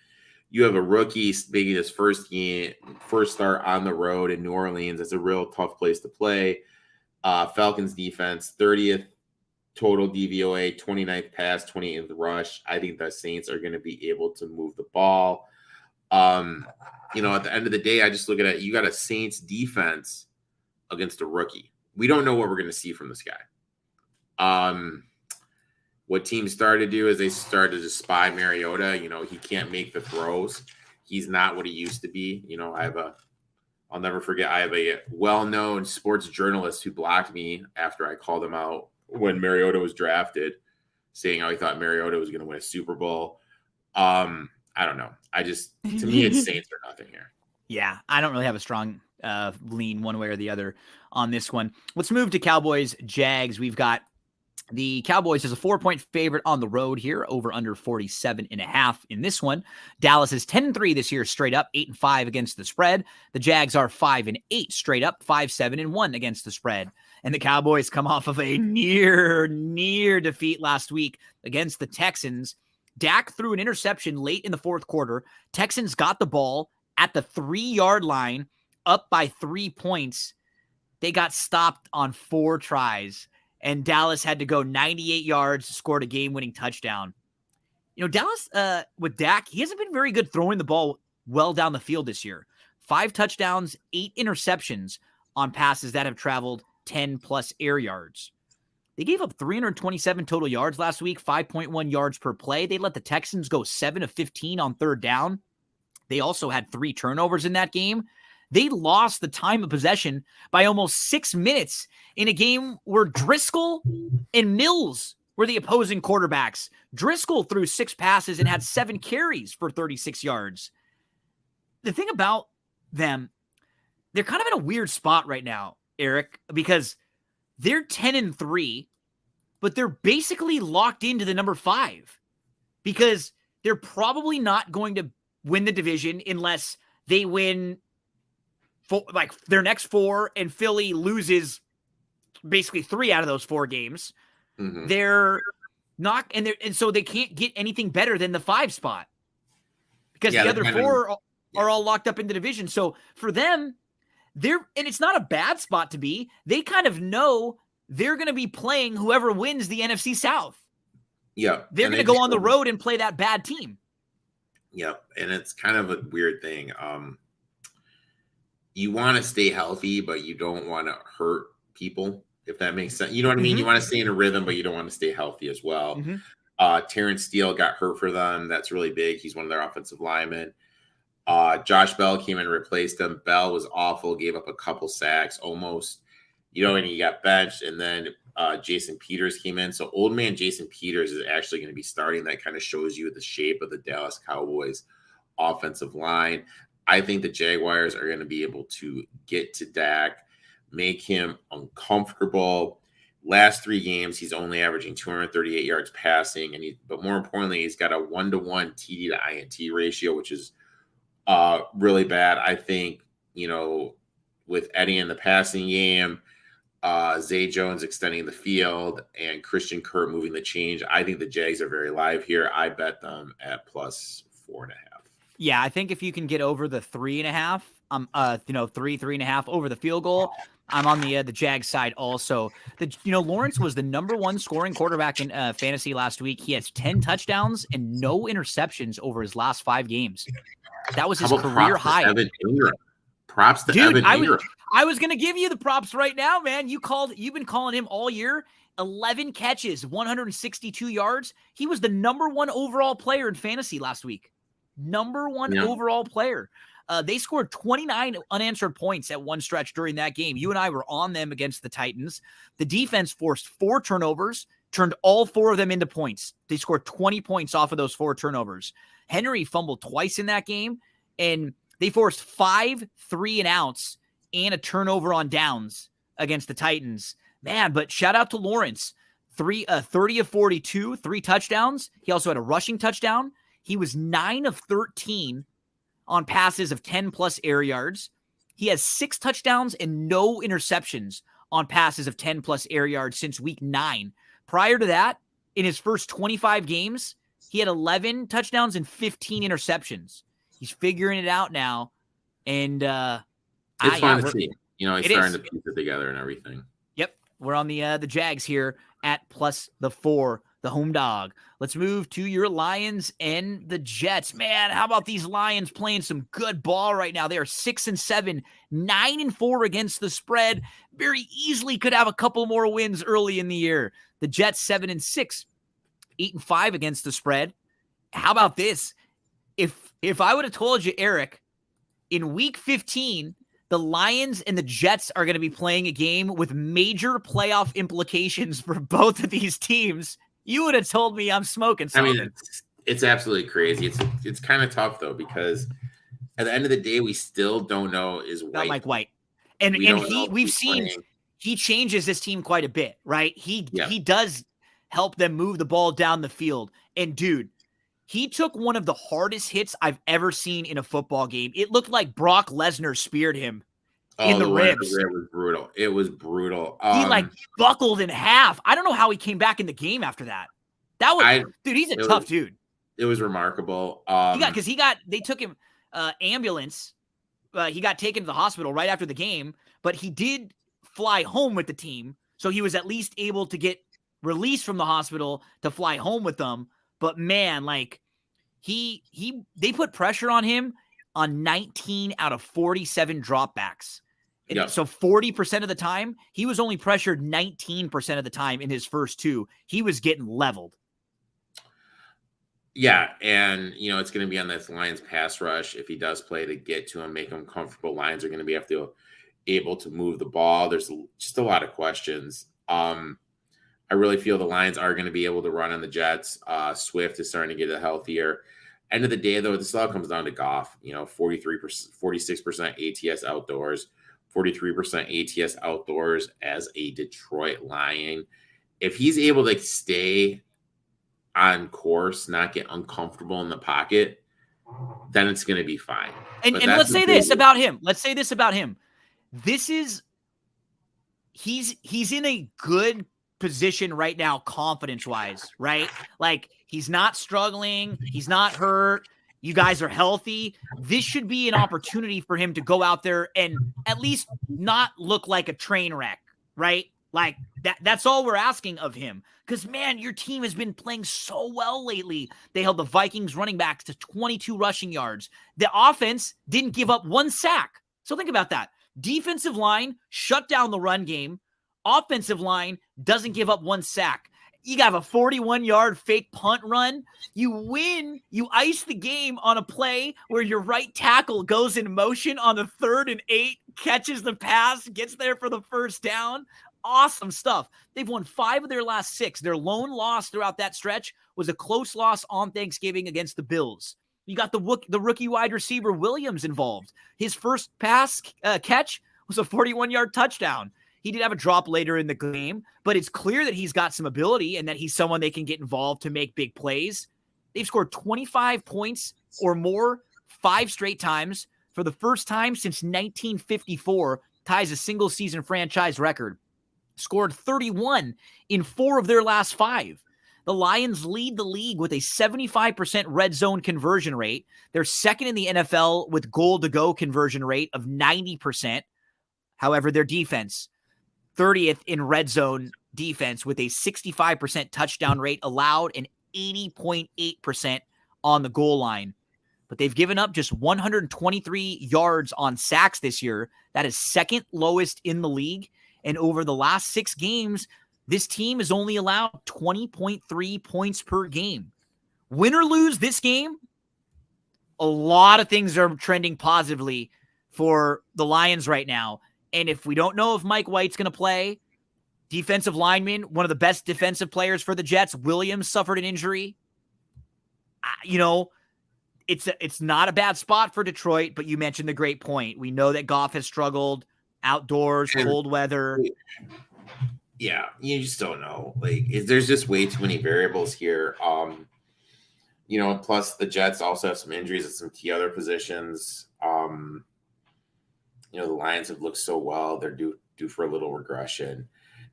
You have a rookie making his first start on the road in New Orleans. It's a real tough place to play. Falcons defense, 30th total DVOA, 29th pass, 28th rush. I think the Saints are going to be able to move the ball. You know, at the end of the day, I just look at it. You got a Saints defense against a rookie. We don't know what we're going to see from this guy. What teams started to do is they started to spy Mariota. You know, he can't make the throws. He's not what he used to be. You know, I'll never forget, I have a well-known sports journalist who blocked me after I called him out when Mariota was drafted, saying how he thought Mariota was going to win a Super Bowl. I don't know. To me, it's Saints or nothing here. Yeah, I don't really have a strong lean one way or the other on this one. Let's move to Cowboys Jags. We've got the Cowboys as a 4-point favorite on the road here, over under 47.5 in this one. Dallas is 10-3 this year straight up, 8-5 against the spread. The Jags are 5-8 straight up, 5-7-1 against the spread. And the Cowboys come off of a near defeat last week against the Texans. Dak threw an interception late in the fourth quarter. Texans got the ball at the 3-yard line, up by 3 points. They got stopped on 4 tries. And Dallas had to go 98 yards, scored a game-winning touchdown. You know, Dallas, with Dak, he hasn't been very good throwing the ball well down the field this year. 5 touchdowns, 8 interceptions on passes that have traveled 10-plus air yards. They gave up 327 total yards last week, 5.1 yards per play. They let the Texans go 7 of 15 on third down. They also had 3 turnovers in that game. They lost the time of possession by almost 6 minutes in a game where Driscoll and Mills were the opposing quarterbacks. Driscoll threw 6 passes and had 7 carries for 36 yards. The thing about them, they're kind of in a weird spot right now, Eric, because they're 10-3, but they're basically locked into the number 5 because they're probably not going to win the division unless they win their next 4 and Philly loses basically 3 out of those 4 games. Mm-hmm. They're not, and so they can't get anything better than the 5 spot because the other 4 are all locked up in the division. So for them, and it's not a bad spot to be. They kind of know they're going to be playing whoever wins the NFC South. Yeah. They're going to go on the road and play that bad team. Yeah. And it's kind of a weird thing. You want to stay healthy, but you don't want to hurt people, if that makes sense. You know what I mean? Mm-hmm. You want to stay in a rhythm, but you don't want to stay healthy as well. Mm-hmm. Terrence Steele got hurt for them. That's really big. He's one of their offensive linemen. Josh Bell came in and replaced him. Bell was awful, gave up a couple sacks almost, you know, and he got benched. And then Jason Peters came in. So old man Jason Peters is actually going to be starting. That kind of shows you the shape of the Dallas Cowboys offensive line. I think the Jaguars are going to be able to get to Dak, make him uncomfortable. Last 3 games, he's only averaging 238 yards passing, but more importantly, he's got a 1-to-1 TD to INT ratio, which is really bad. I think, you know, with Eddie in the passing game, Zay Jones extending the field, and Christian Kirk moving the change. I think the Jags are very live here. I bet them at plus 4.5. Yeah, I think if you can get over the 3.5, three and a half over the field goal, I'm on the Jags side also. Lawrence was the number one scoring quarterback in fantasy last week. He has 10 touchdowns and no interceptions over his last 5 games. That was his career high. Props to Evan Ingram. I was going to give you the props right now, man. You've been calling him all year. 11 catches, 162 yards. He was the number one overall player in fantasy last week. Number one overall player. They scored 29 unanswered points at one stretch during that game. You and I were on them against the Titans. The defense forced 4 turnovers, turned all 4 of them into points. They scored 20 points off of those 4 turnovers. Henry fumbled twice in that game, and they forced 5 3-and-outs and a turnover on downs against the Titans. Man, but shout out to Lawrence. 30 of 42, 3 touchdowns. He also had a rushing touchdown. He was 9 of 13 on passes of 10-plus air yards. He has 6 touchdowns and no interceptions on passes of 10-plus air yards since week 9. Prior to that, in his first 25 games, he had 11 touchdowns and 15 interceptions. He's figuring it out now, and it's fun to see. He's starting to piece it together and everything. Yep, we're on the Jags here at plus the 4. The home dog. Let's move to your Lions and the Jets. Man, how about these Lions playing some good ball right now? They are 6-7, 9-4 against the spread. Very easily could have a couple more wins early in the year. The Jets 7-6, 8-5 against the spread. How about this? If I would have told you, Eric, in week 15, the Lions and the Jets are going to be playing a game with major playoff implications for both of these teams, you would have told me I'm smoking something. I mean, it's absolutely crazy. It's kind of tough, though, because at the end of the day, we still don't know is White. Not Mike White. And we've seen he changes this team quite a bit, right? He does help them move the ball down the field. And, dude, he took one of the hardest hits I've ever seen in a football game. It looked like Brock Lesnar speared him in the ribs. It was brutal. It was brutal. He buckled in half. I don't know how he came back in the game after that. Dude, he's a tough dude. It was remarkable. They took him ambulance. He got taken to the hospital right after the game, but he did fly home with the team. So he was at least able to get released from the hospital to fly home with them. But man, they put pressure on him on 19 out of 47 dropbacks. Yep. So 40% of the time, he was only pressured 19% of the time in his first 2. He was getting leveled. Yeah, and, it's going to be on this Lions pass rush if he does play to get to him, make him comfortable. Lions are going to be able to move the ball. There's just a lot of questions. I really feel the Lions are going to be able to run on the Jets. Swift is starting to get healthier. End of the day, though, this all comes down to Goff. 46% ATS outdoors, 43% ATS outdoors as a Detroit Lion. If he's able to stay on course, not get uncomfortable in the pocket, then it's going to be fine. And let's say this about him. He's in a good position right now, confidence-wise, right? Like, he's not struggling. He's not hurt. You guys are healthy. This should be an opportunity for him to go out there and at least not look like a train wreck, right? Like, that's all we're asking of him. Because, man, your team has been playing so well lately. They held the Vikings running backs to 22 rushing yards. The offense didn't give up 1 sack. So think about that. Defensive line shut down the run game. Offensive line doesn't give up 1 sack. You got a 41-yard fake punt run. You win. You ice the game on a play where your right tackle goes in motion on the 3rd and 8, catches the pass, gets there for the first down. Awesome stuff. They've won 5 of their last 6. Their lone loss throughout that stretch was a close loss on Thanksgiving against the Bills. You got the rookie wide receiver Williams involved. His first pass catch was a 41-yard touchdown. He did have a drop later in the game, but it's clear that he's got some ability and that he's someone they can get involved to make big plays. They've scored 25 points or more 5 straight times for the first time since 1954, ties a single-season franchise record. scored 31 in 4 of their last 5. The Lions lead the league with a 75% red zone conversion rate. They're second in the NFL with goal-to-go conversion rate of 90%. However, their defense, 30th in red zone defense with a 65% touchdown rate allowed and 80.8% on the goal line. But they've given up just 123 yards on sacks this year. That is second lowest in the league. And over the last 6 games, this team has only allowed 20.3 points per game. Win or lose this game, a lot of things are trending positively for the Lions right now. And if we don't know if Mike White's going to play, defensive lineman, one of the best defensive players for the Jets, Williams, suffered an injury. It's not a bad spot for Detroit, but you mentioned the great point. We know that Goff has struggled outdoors, cold weather. Yeah, you just don't know. There's just way too many variables here. Plus the Jets also have some injuries at some key other positions. The Lions have looked so well; they're due for a little regression.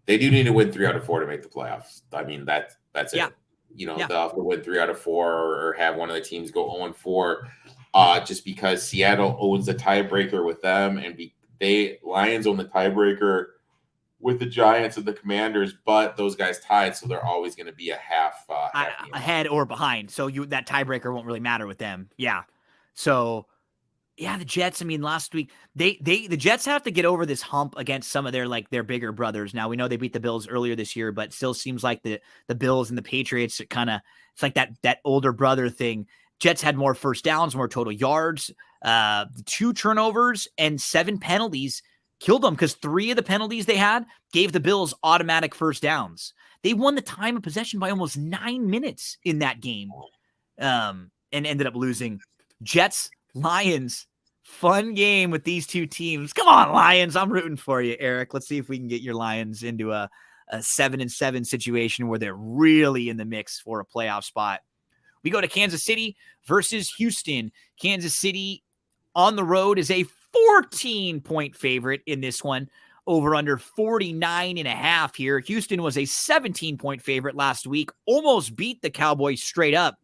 They do need to win 3 out of 4 to make the playoffs. I mean, that's it. They'll have to win 3 out of 4 or have one of the teams go 0-4, just because Seattle owns the tiebreaker with them, and Lions own the tiebreaker with the Giants and the Commanders, but those guys tied, so they're always going to be a half ahead or behind. So that tiebreaker won't really matter with them. Yeah. So yeah, the Jets, I mean, last week the Jets have to get over this hump against some of their bigger brothers. Now we know they beat the Bills earlier this year, but it still seems like the Bills and the Patriots it's like that older brother thing. Jets had more first downs, more total yards, 2 turnovers and 7 penalties killed them because 3 of the penalties they had gave the Bills automatic first downs. They won the time of possession by almost 9 minutes in that game, and ended up losing. Jets, Lions, fun game with these 2 teams. Come on, Lions. I'm rooting for you, Eric. Let's see if we can get your Lions into a 7-7 situation where they're really in the mix for a playoff spot. We go to Kansas City versus Houston. Kansas City on the road is a 14-point favorite in this one. Over under 49.5 here. Houston was a 17-point favorite last week. Almost beat the Cowboys straight up.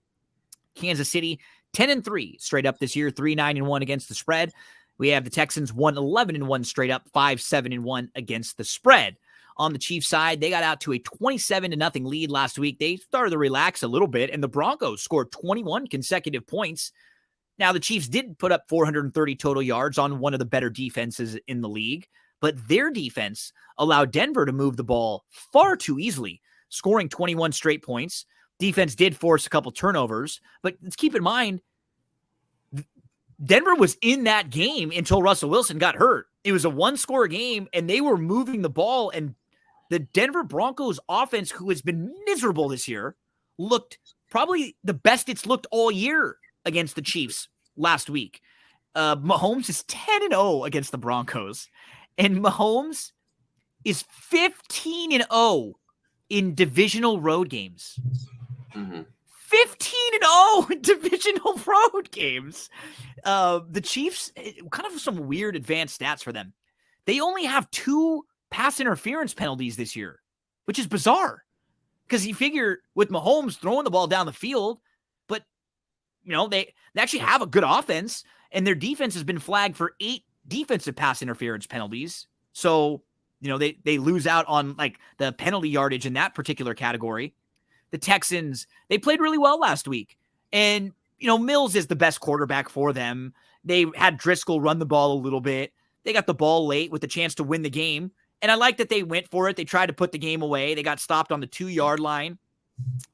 Kansas City 10-3 straight up this year, 3-9-1 against the spread. We have the Texans 1-11-1 straight up, 5-7-1 against the spread. On the Chiefs side, they got out to a 27-0 lead last week. They started to relax a little bit, and the Broncos scored 21 consecutive points. Now, the Chiefs did put up 430 total yards on one of the better defenses in the league, but their defense allowed Denver to move the ball far too easily, scoring 21 straight points. Defense did force a couple turnovers, but let's keep in mind, Denver was in that game until Russell Wilson got hurt. It was a 1-score game, and they were moving the ball, and the Denver Broncos offense, who has been miserable this year, looked probably the best it's looked all year against the Chiefs last week. Mahomes is 10-0 against the Broncos, and Mahomes is 15-0 in divisional road games. 15-0 in divisional road games. The Chiefs, kind of some weird advanced stats for them. They only have 2 pass interference penalties this year, which is bizarre because you figure with Mahomes throwing the ball down the field, but they actually have a good offense, and their defense has been flagged for 8 defensive pass interference penalties. So, they lose out on the penalty yardage in that particular category. The Texans, they played really well last week. And, Mills is the best quarterback for them. They had Driscoll run the ball a little bit. They got the ball late with the chance to win the game. And I like that they went for it. They tried to put the game away. They got stopped on the 2-yard line.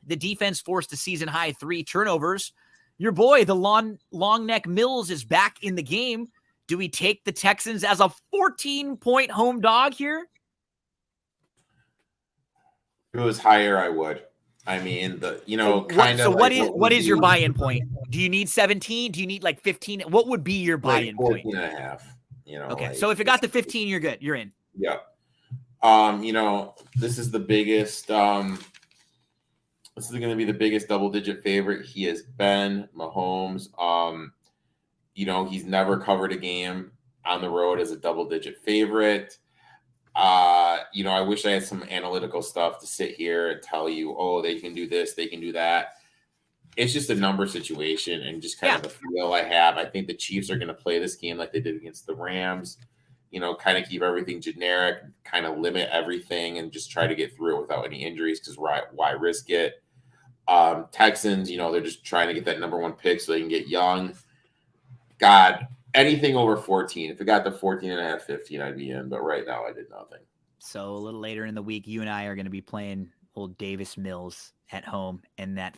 The defense forced a season-high 3 turnovers. Your boy, the long neck Mills, is back in the game. Do we take the Texans as a 14-point home dog here? If it was higher, I would. I mean, what is your buy-in point? Do you need 17? Do you need 15? What would be your buy-in point? 14.5. Okay, so if it got to 15, you're good. You're in. Yeah. This is the biggest. This is going to be the biggest double-digit favorite he has been. Mahomes. He's never covered a game on the road as a double-digit favorite. I wish I had some analytical stuff to sit here and tell you, oh, they can do this, they can do that. It's just a number situation and just kind of the feel I have. I think the Chiefs are going to play this game like they did against the Rams, kind of keep everything generic, kind of limit everything and just try to get through it without any injuries because why risk it? Texans, they're just trying to get that number 1 pick so they can get young. God, anything over 14. If it got to 14 and a half, 15, I'd be in. But right now, I did nothing. So a little later in the week, you and I are going to be playing old Davis Mills at home, and that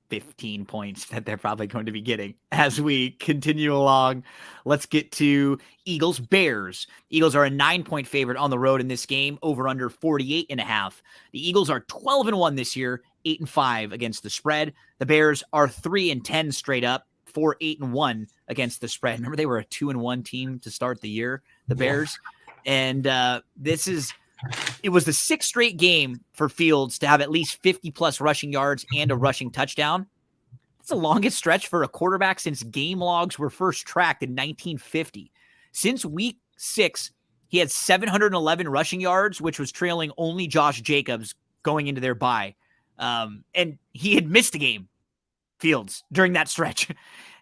15 points that they're probably going to be getting as we continue along. Let's get to Eagles Bears. Eagles are a 9-point favorite on the road in this game, over under 48.5. The Eagles are 12-1 this year, 8-5 against the spread. The Bears are 3-10 straight up, 4-8-1 against the spread. Remember, they were a 2-1 team to start the year, the Bears. And it was the 6th straight game for Fields to have at least 50 plus rushing yards and a rushing touchdown. It's the longest stretch for a quarterback since game logs were first tracked in 1950. Since week 6, he had 711 rushing yards, which was trailing only Josh Jacobs going into their bye. And he had missed a game, Fields, during that stretch.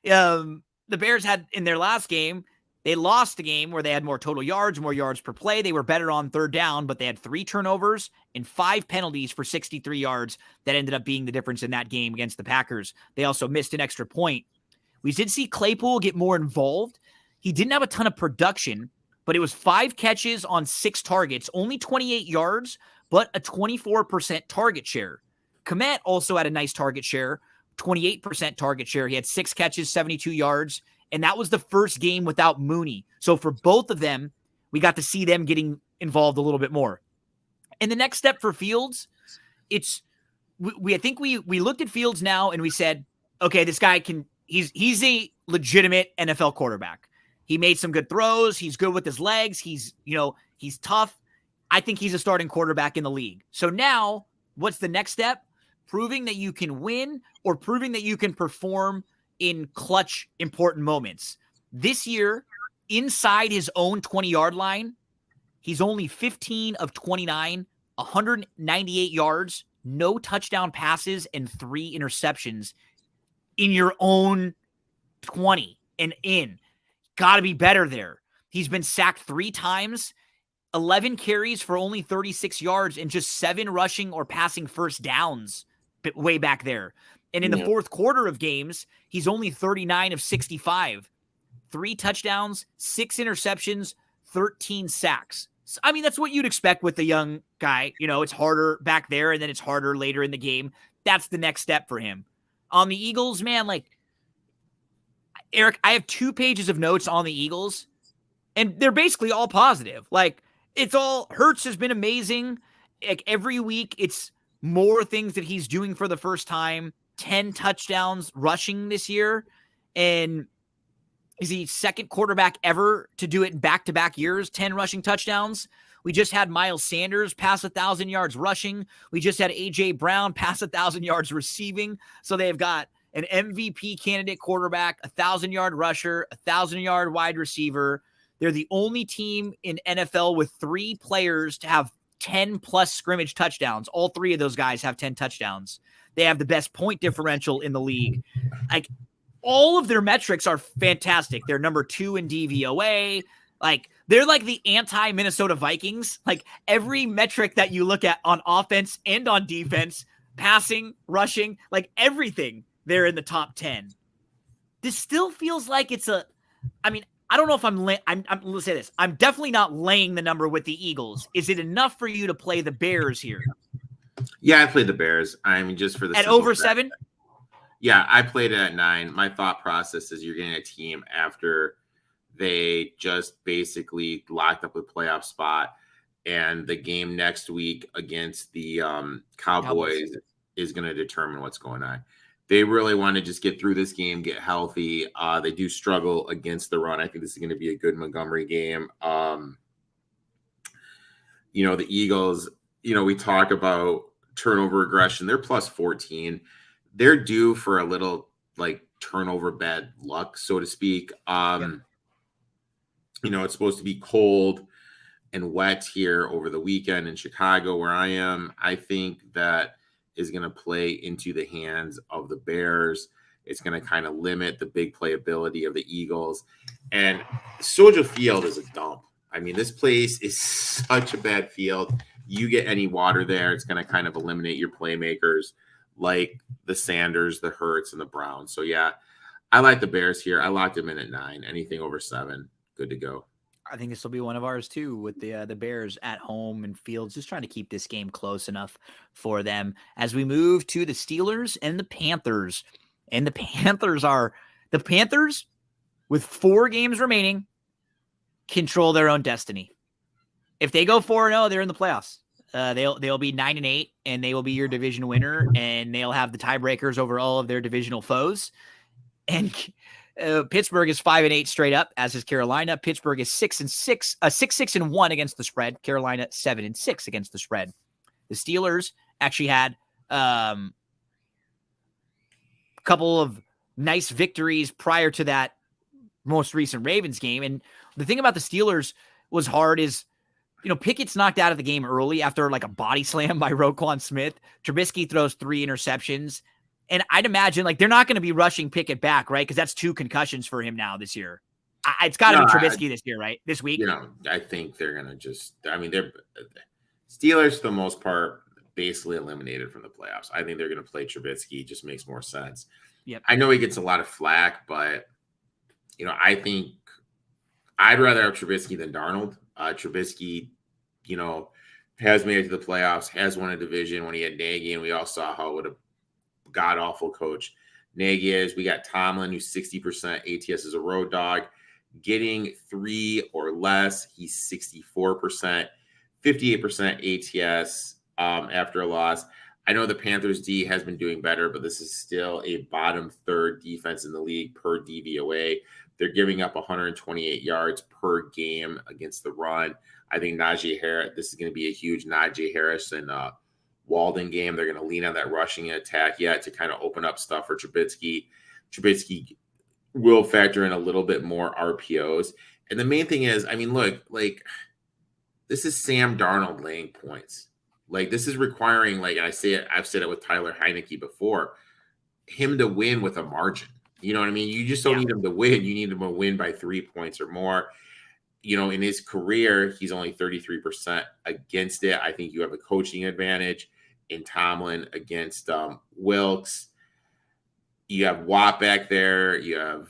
The Bears had, in their last game, they lost a game where they had more total yards, more yards per play. They were better on third down, but they had 3 turnovers and 5 penalties for 63 yards that ended up being the difference in that game against the Packers. They also missed an extra point. We did see Claypool get more involved. He didn't have a ton of production, but it was 5 catches on 6 targets, only 28 yards, but a 24% target share. Kmet also had a nice target share, 28% target share. He had 6 catches, 72 yards. And that was the first game without Mooney. So for both of them, we got to see them getting involved a little bit more. And the next step for Fields, I think we looked at Fields now and we said, okay, this guy he's a legitimate NFL quarterback. He made some good throws. He's good with his legs. He's tough. I think he's a starting quarterback in the league. So now what's the next step? Proving that you can win or proving that you can perform in clutch, important moments. This year, inside his own 20-yard line, he's only 15 of 29, 198 yards, no touchdown passes, and 3 interceptions in your own 20 and in. Got to be better there. He's been sacked 3 times, 11 carries for only 36 yards, and just 7 rushing or passing first downs way back there. And in the fourth quarter of games, he's only 39 of 65. 3 touchdowns, 6 interceptions, 13 sacks. So, I mean, that's what you'd expect with the young guy. It's harder back there, and then it's harder later in the game. That's the next step for him. On the Eagles, man, Eric, I have 2 pages of notes on the Eagles, and they're basically all positive. Hurts has been amazing. Every week, it's more things that he's doing for the first time. 10 touchdowns rushing this year, and is he second quarterback ever to do it in back-to-back years, 10 rushing touchdowns. We just had Miles Sanders pass 1,000 yards rushing. We just had A.J. Brown pass 1,000 yards receiving. So they've got an MVP candidate quarterback, 1,000-yard rusher, 1,000-yard wide receiver. They're the only team in NFL with 3 players to have 10-plus scrimmage touchdowns. All 3 of those guys have 10 touchdowns. They have the best point differential in the league. All of their metrics are fantastic. They're number 2 in DVOA. They're like the anti-Minnesota Vikings. Every metric that you look at on offense and on defense, passing, rushing, everything, they're in the top 10. This still feels like I don't know if let's say this. I'm definitely not laying the number with the Eagles. Is it enough for you to play the Bears here? Yeah, I played the Bears. Just for the at over 7. Yeah, I played it at 9. My thought process is you're getting a team after they just basically locked up a playoff spot, and the game next week against the Cowboys is going to determine what's going on. They really want to just get through this game, get healthy. They do struggle against the run. I think this is going to be a good Montgomery game. The Eagles, we talk about turnover aggression. They're plus 14. They're due for a little turnover bad luck, so to speak. It's supposed to be cold. and wet here over the weekend in Chicago, where I am. I think that is going to play into the hands of the Bears. It's going to kind of limit the big playability of the Eagles. And Soldier Field is a dump. I mean, this place is such a bad field. You get any water there, it's going to kind of eliminate your playmakers like the Sanders, the Hurts, and the Browns. So, yeah, I like the Bears here. I locked them in at 9. Anything over 7, good to go. I think this will be one of ours too, with the Bears at home and Fields, just trying to keep this game close enough for them. As we move to the Steelers and the Panthers, and the Panthers with 4 games remaining control their own destiny. If they go 4-0, they're in the playoffs. They'll be 9-8, and they will be your division winner, and they'll have the tiebreakers over all of their divisional foes. And Pittsburgh is 5-8 straight up, as is Carolina. Pittsburgh is 6-1 against the spread. Carolina 7-6 against the spread. The Steelers actually had a couple of nice victories prior to that most recent Ravens game. And the thing about the Steelers was hard is, Pickett's knocked out of the game early after like a body slam by Roquan Smith. Trubisky throws 3 interceptions. And I'd imagine they're not going to be rushing Pickett back, right? Because that's 2 concussions for him now this year. It's got to be Trubisky this year, right? This week. I think they're going to they're Steelers for the most part basically eliminated from the playoffs. I think they're going to play Trubisky. Just makes more sense. Yep. I know he gets a lot of flack, but I think I'd rather have Trubisky than Darnold. Trubisky, has made it to the playoffs, has won a division when he had Nagy, and we all saw how what a god-awful coach Nagy is. We got Tomlin, who's 60% ATS as a road dog. Getting 3 or less, he's 64%, 58% ATS after a loss. I know the Panthers D has been doing better, but this is still a bottom 3rd defense in the league per DVOA. They're giving up 128 yards per game against the run. I think Najee Harris, this is going to be a huge Najee Harris and Walden game. They're going to lean on that rushing attack yet to kind of open up stuff for Trubisky. Trubisky will factor in a little bit more RPOs. And the main thing is, look, this is Sam Darnold laying points. This is requiring, and I've said it with Tyler Heineke before, him to win with a margin. You know what I mean? You just don't need him to win. You need him to win by 3 points or more. In his career, he's only 33% against it. I think you have a coaching advantage in Tomlin against Wilkes. You have Watt back there. You have,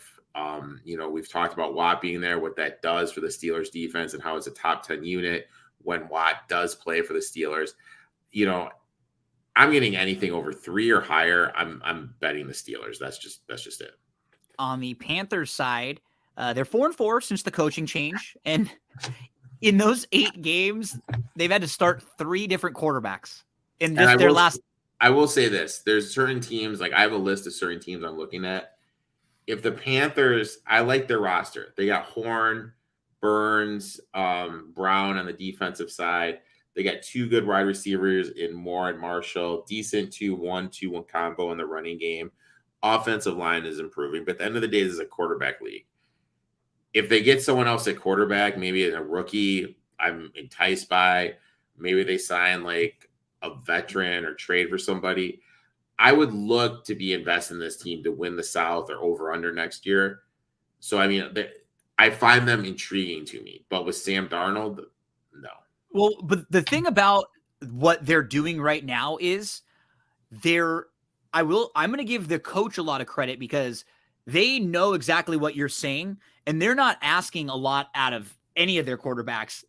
we've talked about Watt being there, what that does for the Steelers defense and how it's a top 10 unit when Watt does play for the Steelers. I'm getting anything over 3 or higher. I'm betting the Steelers. That's just it. On the Panthers side, they're 4-4 since the coaching change. And in those 8 games, they've had to start 3 different quarterbacks in just their last. I will say this. There's certain teams, I have a list of certain teams I'm looking at. If the Panthers, I like their roster. They got Horn, Burns, Brown on the defensive side. They got 2 good wide receivers in Moore and Marshall. Decent 2-1-2-1 combo in the running game. Offensive line is improving. But at the end of the day, this is a quarterback league. If they get someone else at quarterback, maybe a rookie I'm enticed by, maybe they sign a veteran or trade for somebody, I would look to be investing in this team to win the South or over under next year. So, I find them intriguing to me. But with Sam Darnold, no. Well, but the thing about what they're doing right now is I'm going to give the coach a lot of credit because they know exactly what you're saying, and they're not asking a lot out of any of their quarterbacks.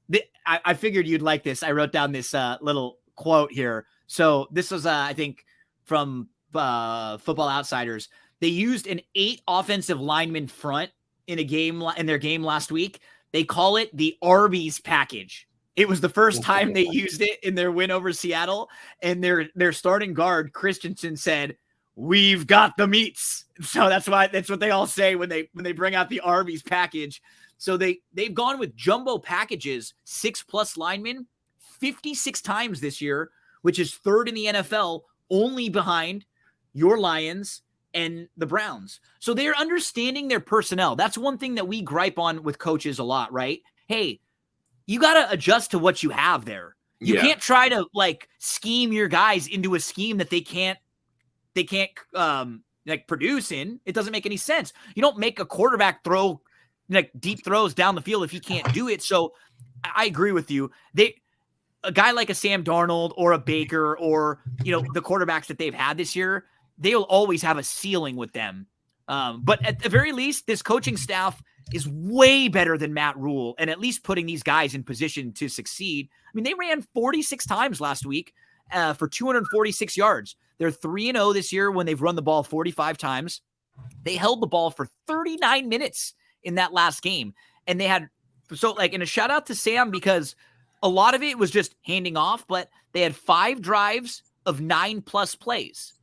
I figured you'd like this. I wrote down this little quote here. So this was, I think, from Football Outsiders. They used an 8 offensive lineman front in their game last week. They call it the Arby's package. It was the first time they used it in their win over Seattle, and their starting guard Christensen said, "We've got the meats." So that's what they all say when they bring out the Arby's package. So they've gone with jumbo packages, 6+ linemen, 56 times this year, which is 3rd in the NFL, only behind your Lions and the Browns. So they're understanding their personnel. That's one thing that we gripe on with coaches a lot, right? Hey, you got to adjust to what you have there. You Yeah. can't try to like scheme your guys into a scheme that they can't like produce in. It doesn't make any sense. You don't make a quarterback throw like deep throws down the field if he can't do it. So I agree with you. A guy like a Sam Darnold or a Baker or, the quarterbacks that they've had this year, they'll always have a ceiling with them. But at the very least, this coaching staff is way better than Matt Rule and at least putting these guys in position to succeed. I mean, they ran 46 times last week for 246 yards. They're 3-0 this year when they've run the ball 45 times. They held the ball for 39 minutes in that last game. And they had, and a shout out to Sam because a lot of it was just handing off, but they had 5 drives of 9+ plays.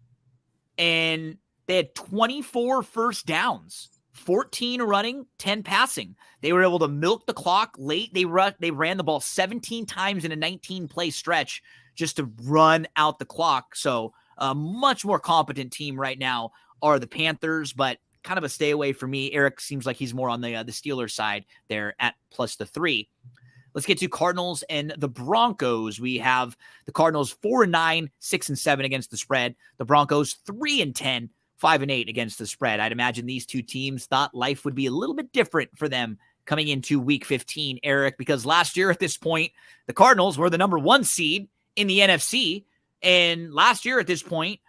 And they had 24 first downs, 14 running, 10 passing. They were able to milk the clock late. They ran the ball 17 times in a 19-play stretch just to run out the clock. So a much more competent team right now are the Panthers, but kind of a stay away for me. Eric seems like he's more on the Steelers side there at +3. Let's get to Cardinals and the Broncos. We have the Cardinals 4-9, 6-7 against the spread. The Broncos 3-10, 5-8 against the spread. I'd imagine these two teams thought life would be a little bit different for them coming into Week 15, Eric, because last year at this point, the Cardinals were the number 1 seed in the NFC. And last year at this point,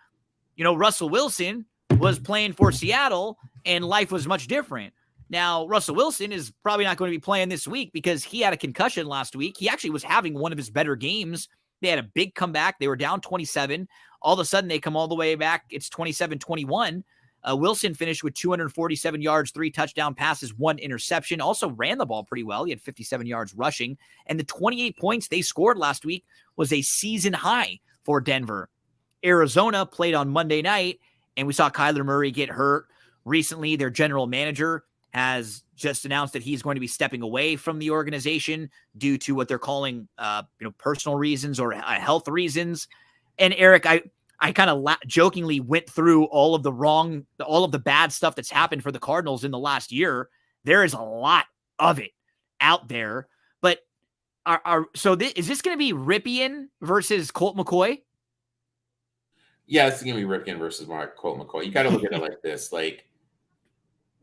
Russell Wilson was playing for Seattle and life was much different. Now, Russell Wilson is probably not going to be playing this week because he had a concussion last week. He actually was having one of his better games. They had a big comeback. They were down 27. All of a sudden, they come all the way back. It's 27-21. Wilson finished with 247 yards, 3 touchdown passes, 1 interception. Also ran the ball pretty well. He had 57 yards rushing. And the 28 points they scored last week was a season high for Denver. Arizona played on Monday night, and we saw Kyler Murray get hurt. Recently, their general manager has just announced that he's going to be stepping away from the organization due to what they're calling, personal reasons or health reasons. And Eric, I kind of jokingly went through all of the bad stuff that's happened for the Cardinals in the last year. There is a lot of it out there, but is this going to be Ripien versus Colt McCoy? Yeah, it's going to be Ripien versus Colt McCoy. You got to look at it like this,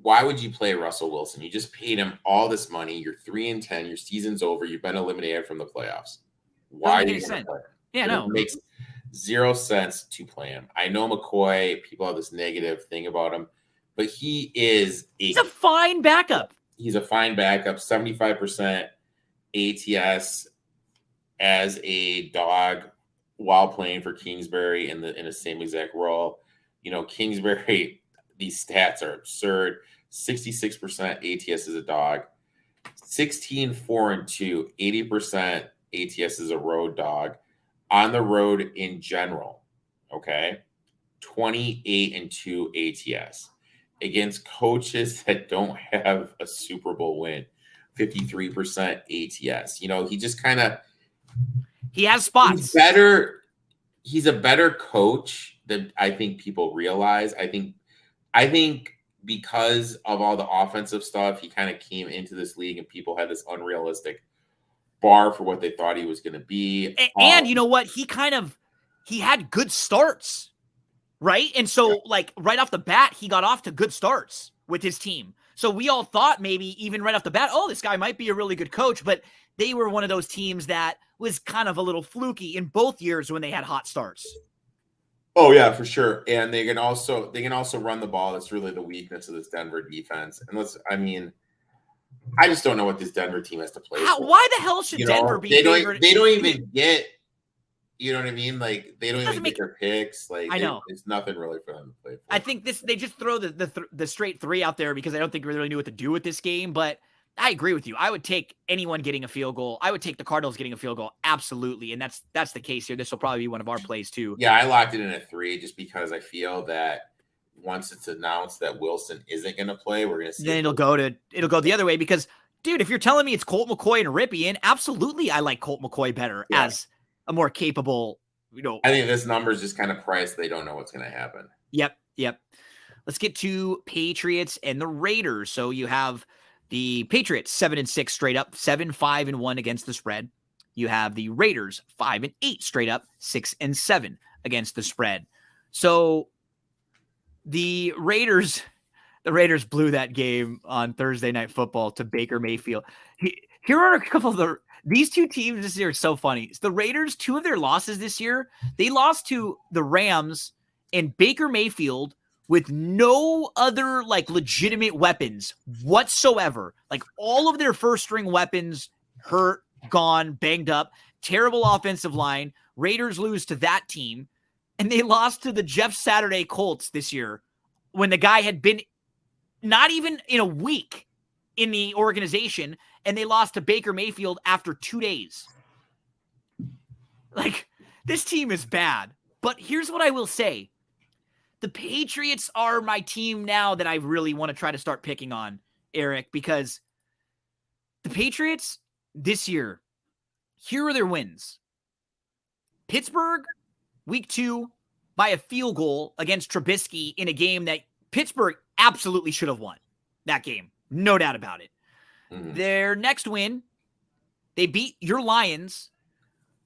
why would you play Russell Wilson? You just paid him all this money. You're 3-10. Your season's over. You've been eliminated from the playoffs. Why do you play him? Yeah, no. It makes 0 sense to play him. I know McCoy, people have this negative thing about him, but he's a fine backup. He's a fine backup, 75% ATS as a dog while playing for Kingsbury in the same exact role. Kingsbury, these stats are absurd. 66% ATS as a dog, 16-4-2, 80% ATS as a road dog on the road in general. Okay. 28-2 ATS against coaches that don't have a Super Bowl win, 53% ATS. He just he has spots. He's a better coach than I think people realize. I think because of all the offensive stuff, he kind of came into this league and people had this unrealistic bar for what they thought he was going to be. And you know what? He had good starts, right? And so right off the bat, he got off to good starts with his team. So we all thought maybe even right off the bat, this guy might be a really good coach, but they were one of those teams that was kind of a little fluky in both years when they had hot starts. Oh yeah, for sure. And they can also run the ball. That's really the weakness of this Denver defense. And I just don't know what this Denver team has to play for. Why the hell should Denver be favored? They don't even get, you know what I mean? They don't even get their picks. I know. It's nothing really for them to play for. I think they just throw the straight 3 out there because I don't think we really knew what to do with this game. But I agree with you. I would take anyone getting a field goal. I would take the Cardinals getting a field goal. Absolutely. And that's the case here. This will probably be one of our plays too. Yeah, I locked it in at 3 just because I feel that once it's announced that Wilson isn't going to play, we're going to see. Then it'll go the other way because, dude, if you're telling me it's Colt McCoy and Ripien, absolutely I like Colt McCoy better as a more capable, I think this number is just kind of priced. They don't know what's going to happen. Yep. Let's get to Patriots and the Raiders. So you have The Patriots 7-6 straight up, 7-5-1 against the spread. You have the Raiders 5-8 straight up, 6-7 against the spread. So the Raiders blew that game on Thursday Night Football to Baker Mayfield. Here are a couple of these two teams this year are so funny. The Raiders, 2 of their losses this year, they lost to the Rams and Baker Mayfield with no other like legitimate weapons whatsoever. Like all of their first string weapons hurt, gone, banged up, terrible offensive line. Raiders lose to that team. And they lost to the Jeff Saturday Colts this year when the guy had been not even in a week in the organization, and they lost to Baker Mayfield after 2 days. Like, this team is bad. But here's what I will say. The Patriots are my team now that I really want to try to start picking on, Eric, because the Patriots this year, here are their wins. Pittsburgh, week 2, by a field goal against Trubisky in a game that Pittsburgh absolutely should have won that game. No doubt about it. Mm-hmm. Their next win, they beat your Lions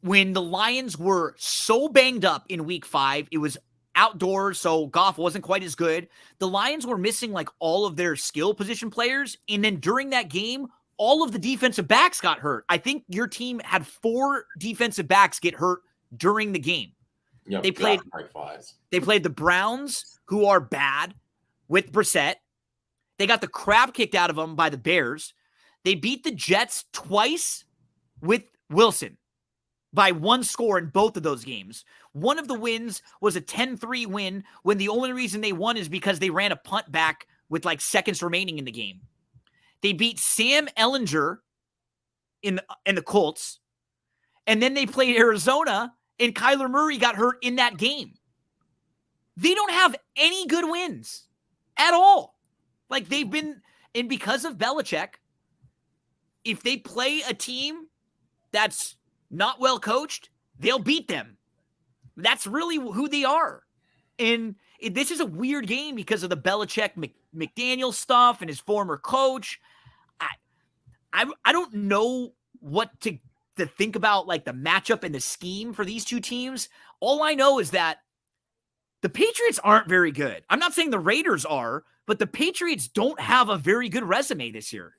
when the Lions were so banged up in week 5. It was outdoors, so Goff wasn't quite as good. The Lions were missing like all of their skill position players. And then during that game, all of the defensive backs got hurt. I think your team had 4 defensive backs get hurt during the game. Yeah, they played the Browns, who are bad, with Brissett. They got the crap kicked out of them by the Bears. They beat the Jets twice with Wilson by 1 score in both of those games. One of the wins was a 10-3 win when the only reason they won is because they ran a punt back with like seconds remaining in the game. They beat Sam Ehlinger in the Colts, and then they played Arizona, and Kyler Murray got hurt in that game. They don't have any good wins at all. Like they've been, and because of Belichick, if they play a team that's not well coached, they'll beat them. That's really who they are. And this is a weird game because of the Belichick McDaniel stuff and his former coach. I don't know what to think about, like the matchup and the scheme for these two teams. All I know is that the Patriots aren't very good. I'm not saying the Raiders are, but the Patriots don't have a very good resume this year.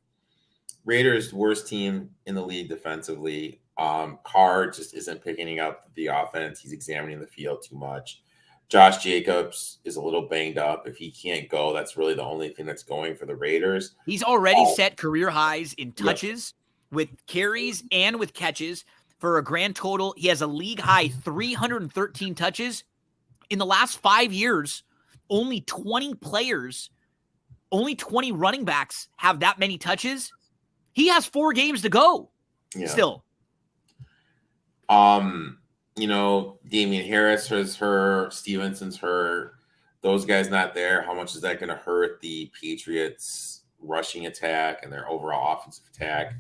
Raiders, worst team in the league defensively. Carr just isn't picking up the offense. He's examining the field too much. Josh Jacobs is a little banged up. If he can't go, that's really the only thing that's going for the Raiders. He's already set career highs in touches, with carries, and with catches for a grand total. He has a league high 313 touches. In the last 5 years, only 20 running backs have that many touches. He has 4 games to go still. Damian Harris is hurt. Stevenson's hurt. Those guys not there. How much is that going to hurt the Patriots' rushing attack and their overall offensive attack?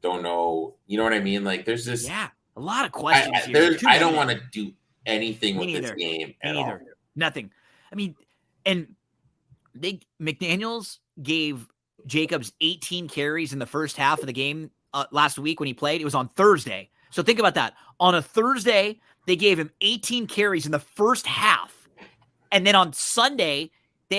Don't know. You know what I mean? Like, there's just a lot of questions here. I don't want to do anything with this game at all. Nothing. I mean, and McDaniels gave Jacobs 18 carries in the first half of the game last week when he played. It was on Thursday. So think about that. On a Thursday, they gave him 18 carries in the first half. And then on Sunday, he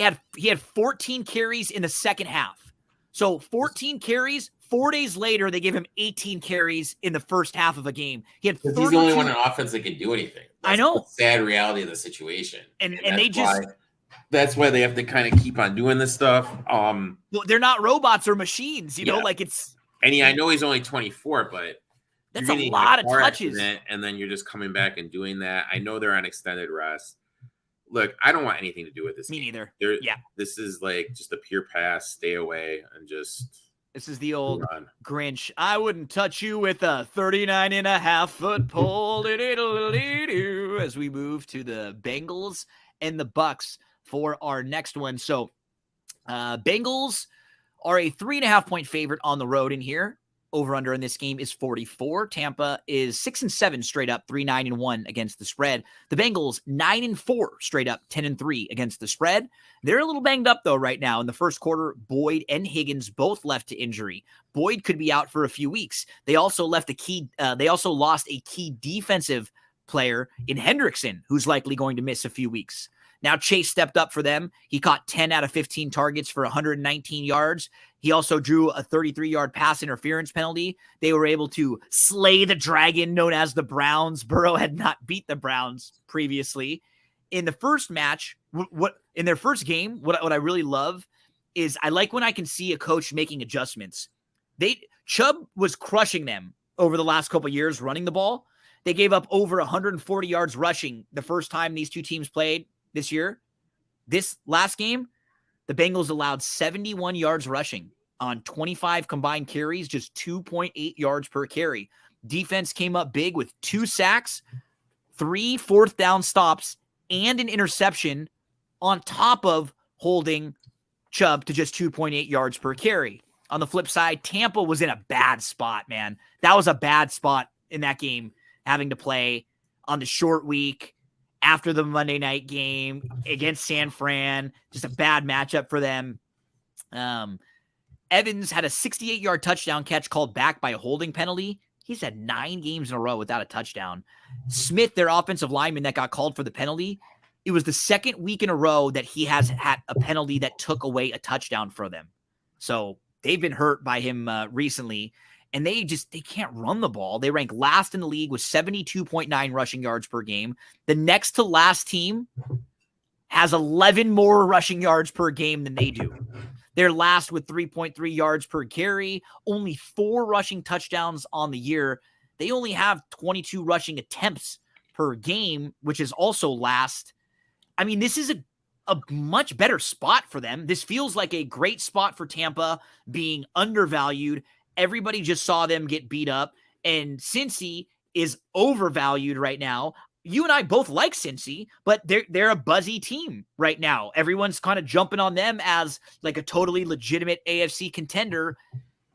had 14 carries in the second half. So 14 carries, 4 days later, they gave him 18 carries in the first half of a game. He had 32. He's the only one in offense that can do anything. That's I know. The sad reality of the situation. And they just... That's why they have to kind of keep on doing this stuff. Well, they're not robots or machines, you know, like it's... And I know he's only 24, but... That's a lot of touches. And then you're just coming back and doing that. I know they're on extended rest. Look, I don't want anything to do with this. Me neither. This is like just a pure pass. Stay away and just. This is the old Grinch. I wouldn't touch you with a 39.5-foot pole. As we move to the Bengals and the Bucks for our next one. So, Bengals are a 3.5-point favorite on the road in here. over-under in this game is 44. Tampa is 6-7 straight up, 3-9-1 against the spread. The Bengals 9-4 straight up, 10-3 against the spread. They're a little banged up though right now. In the first quarter, Boyd and Higgins both left to injury. Boyd could be out for a few weeks. They also lost a key defensive player in Hendrickson, who's likely going to miss a few weeks. Now Chase stepped up for them. He caught 10 out of 15 targets for 119 yards. He also drew a 33-yard pass interference penalty. They were able to slay the dragon known as the Browns. Burrow had not beat the Browns previously. In the first match, in their first game, what I really love is I like when I can see a coach making adjustments. Chubb was crushing them over the last couple of years running the ball. They gave up over 140 yards rushing the first time these two teams played this year. This last game, the Bengals allowed 71 yards rushing on 25 combined carries, just 2.8 yards per carry. Defense came up big with 2 sacks, 3 fourth down stops, and an interception on top of holding Chubb to just 2.8 yards per carry. On the flip side, Tampa was in a bad spot, man. That was a bad spot in that game, having to play on the short week after the Monday night game against San Fran. Just a bad matchup for them. Evans had a 68-yard touchdown catch called back by a holding penalty. He's had 9 games in a row without a touchdown. Smith, their offensive lineman that got called for the penalty, it was the second week in a row that he has had a penalty that took away a touchdown for them. So they've been hurt by him recently. And they can't run the ball. They rank last in the league with 72.9 rushing yards per game. The next to last team has 11 more rushing yards per game than they do. They're last with 3.3 yards per carry, only 4 rushing touchdowns on the year. They only have 22 rushing attempts per game, which is also last. I mean, this is a much better spot for them. This feels like a great spot for Tampa, being undervalued. Everybody just saw them get beat up, and Cincy is overvalued right now. You and I both like Cincy, but they're a buzzy team right now. Everyone's kind of jumping on them as like a totally legitimate AFC contender.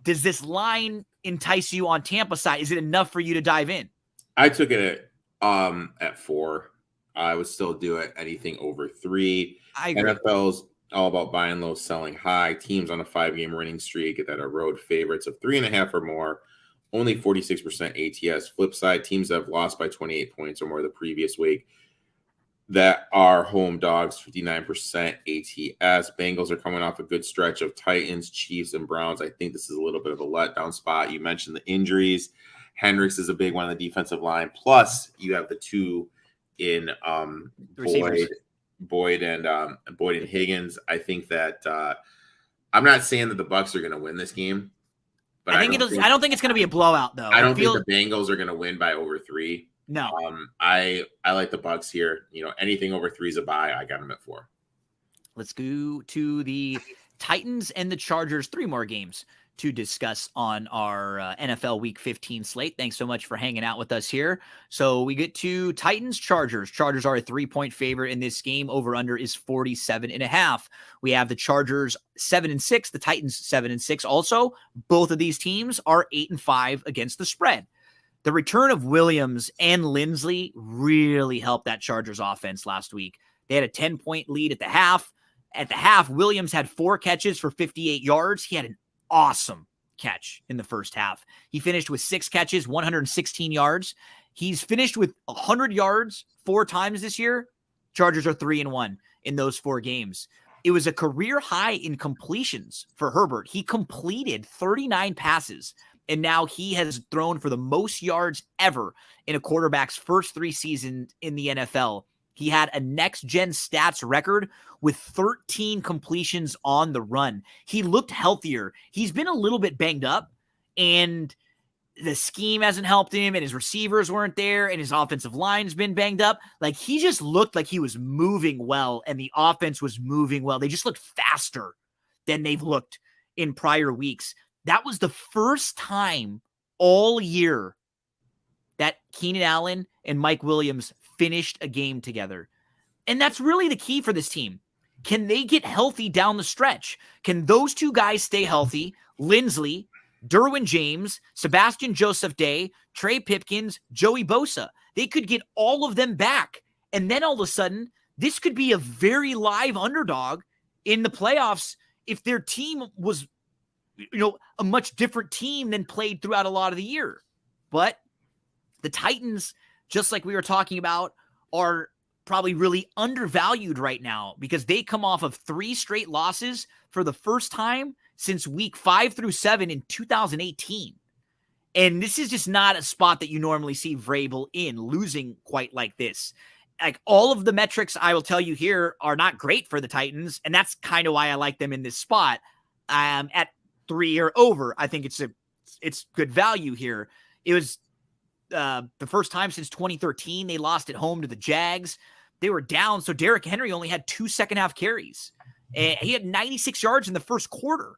Does this line entice you on Tampa side? Is it enough for you to dive in? I took it at 4. I would still do it anything over 3. I agree. NFL's all about buying low, selling high. Teams on a 5-game winning streak that are road favorites of 3.5 or more, only 46% ATS. Flip side, teams that have lost by 28 points or more the previous week that are home dogs, 59% ATS. Bengals are coming off a good stretch of Titans, Chiefs, and Browns. I think this is a little bit of a letdown spot. You mentioned the injuries. Hendricks is a big one on the defensive line. Plus, you have the 2 in Boyd and Higgins. I think that I'm not saying that the Bucs are going to win this game, but I don't think it's going to be a blowout though. I don't think the Bengals are going to win by over 3. No. I like the Bucs here. You know, anything over 3 is a buy. I got them at 4. Let's go to the Titans and the Chargers. 3 more games to discuss on our NFL Week 15 slate. Thanks so much for hanging out with us here. So we get to Titans, Chargers. Chargers are a 3-point favorite in this game. Over-under is 47.5. We have the Chargers 7-6, the Titans 7-6. Also, both of these teams are 8-5 against the spread. The return of Williams and Lindsley really helped that Chargers offense last week. They had a 10-point lead at the half. At the half, Williams had 4 catches for 58 yards. He had an awesome catch in the first half. He finished with 6 catches, 116 yards. He's finished with 100 yards 4 times this year. Chargers are 3-1 in those 4 games. It was a career high in completions for Herbert. He completed 39 passes, and now he has thrown for the most yards ever in a quarterback's first 3 seasons in the NFL. He had a next-gen stats record with 13 completions on the run. He looked healthier. He's been a little bit banged up, and the scheme hasn't helped him, and his receivers weren't there, and his offensive line's been banged up. Like, he just looked like he was moving well, and the offense was moving well. They just looked faster than they've looked in prior weeks. That was the first time all year that Keenan Allen and Mike Williams finished a game together. And that's really the key for this team. Can they get healthy down the stretch? Can those 2 guys stay healthy? Lindsley, Derwin James, Sebastian Joseph Day, Trey Pipkins, Joey Bosa. They could get all of them back. And then all of a sudden, this could be a very live underdog in the playoffs if their team was, a much different team than played throughout a lot of the year. But the Titans, just like we were talking about, are probably really undervalued right now because they come off of 3 straight losses for the first time since week 5 through 7 in 2018. And this is just not a spot that you normally see Vrabel in, losing quite like this. Like, all of the metrics I will tell you here are not great for the Titans, and that's kind of why I like them in this spot. At 3 or over, I think it's good value here. It was the first time since 2013 they lost at home to the Jags. They were down, so Derrick Henry only had 2 second-half carries. And he had 96 yards in the first quarter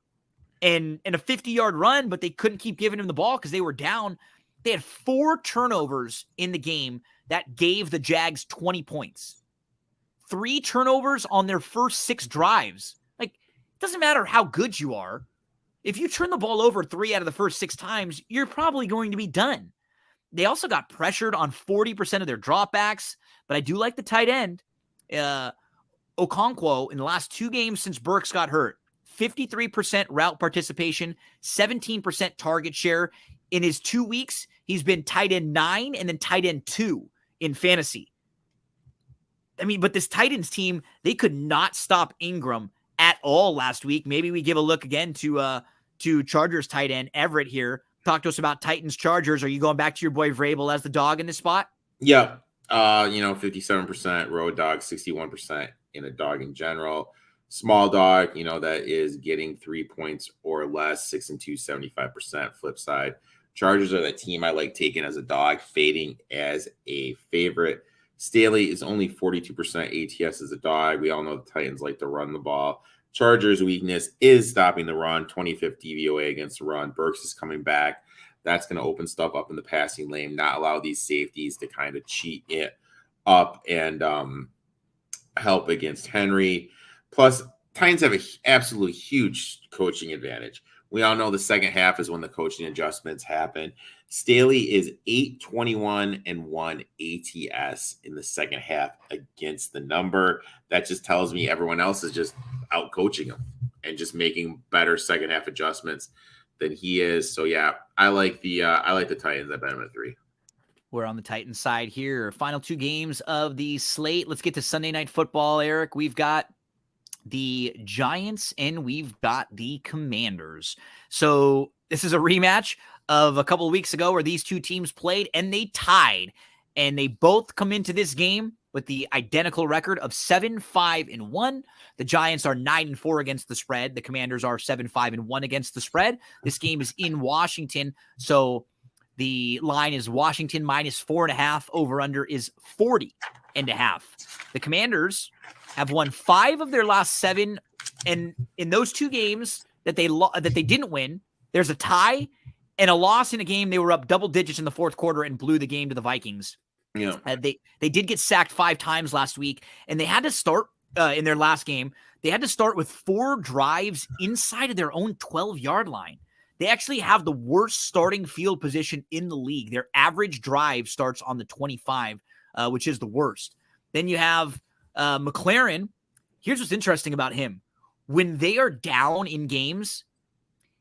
and a 50-yard run, but they couldn't keep giving him the ball because they were down. They had 4 turnovers in the game that gave the Jags 20 points. 3 turnovers on their first 6 drives. Like, it doesn't matter how good you are. If you turn the ball over 3 out of the first 6 times, you're probably going to be done. They also got pressured on 40% of their dropbacks, but I do like the tight end. Okonkwo, in the last 2 games since Burks got hurt, 53% route participation, 17% target share. In his 2 weeks, he's been tight end 9 and then tight end 2 in fantasy. I mean, but this Titans team, they could not stop Ingram at all last week. Maybe we give a look again to Chargers tight end Everett here. Talk to us about Titans Chargers. Are you going back to your boy Vrabel as the dog in this spot? Yeah. 57% road dog, 61% in a dog in general. Small dog, that is getting 3 points or less, 6-2, 75%. Flip side, Chargers are the team I like taking as a dog, fading as a favorite. Staley is only 42% ATS as a dog. We all know the Titans like to run the ball. Chargers' weakness is stopping the run, 25th DVOA against the run. Burks is coming back. That's going to open stuff up in the passing lane, not allow these safeties to kind of cheat it up and help against Henry. Plus, Titans have an absolutely huge coaching advantage. We all know the second half is when the coaching adjustments happen. Staley is 8-21-1 ATS in the second half against the number. That just tells me everyone else is just out coaching him and just making better second half adjustments than he is. So yeah, I like the Titans. I bet him at 3. We're on the Titans side here. Final 2 games of the slate. Let's get to Sunday Night Football, Eric. We've got the Giants and we've got the Commanders. So this is a rematch of a couple of weeks ago where these 2 teams played and they tied. And they both come into this game with the identical record of 7-5-1. The Giants are 9-4 against the spread. The Commanders are 7-5-1 against the spread. This game is in Washington, so the line is Washington minus 4.5. Over under is 40.5. The Commanders have won 5 of their last 7, and in those 2 games that they didn't win, there's a tie and a loss in a game they were up double digits in the fourth quarter and blew the game to the Vikings. Yeah, they did get sacked 5 times last week, and they had to start in their last game. They had to start with 4 drives inside of their own 12-yard line. They actually have the worst starting field position in the league. Their average drive starts on the 25, which is the worst. Then you have McLaren. Here's what's interesting about him. When they are down in games,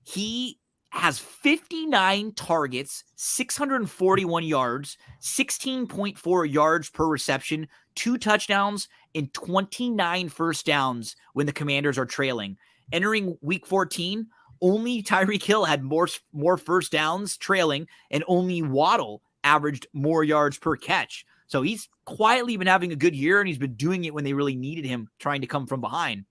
he has 59 targets, 641 yards, 16.4 yards per reception, 2 touchdowns, and 29 first downs when the Commanders are trailing. Entering week 14, only Tyreek Hill had more first downs trailing, and only Waddle averaged more yards per catch. So he's quietly been having a good year, and he's been doing it when they really needed him, trying to come from behind.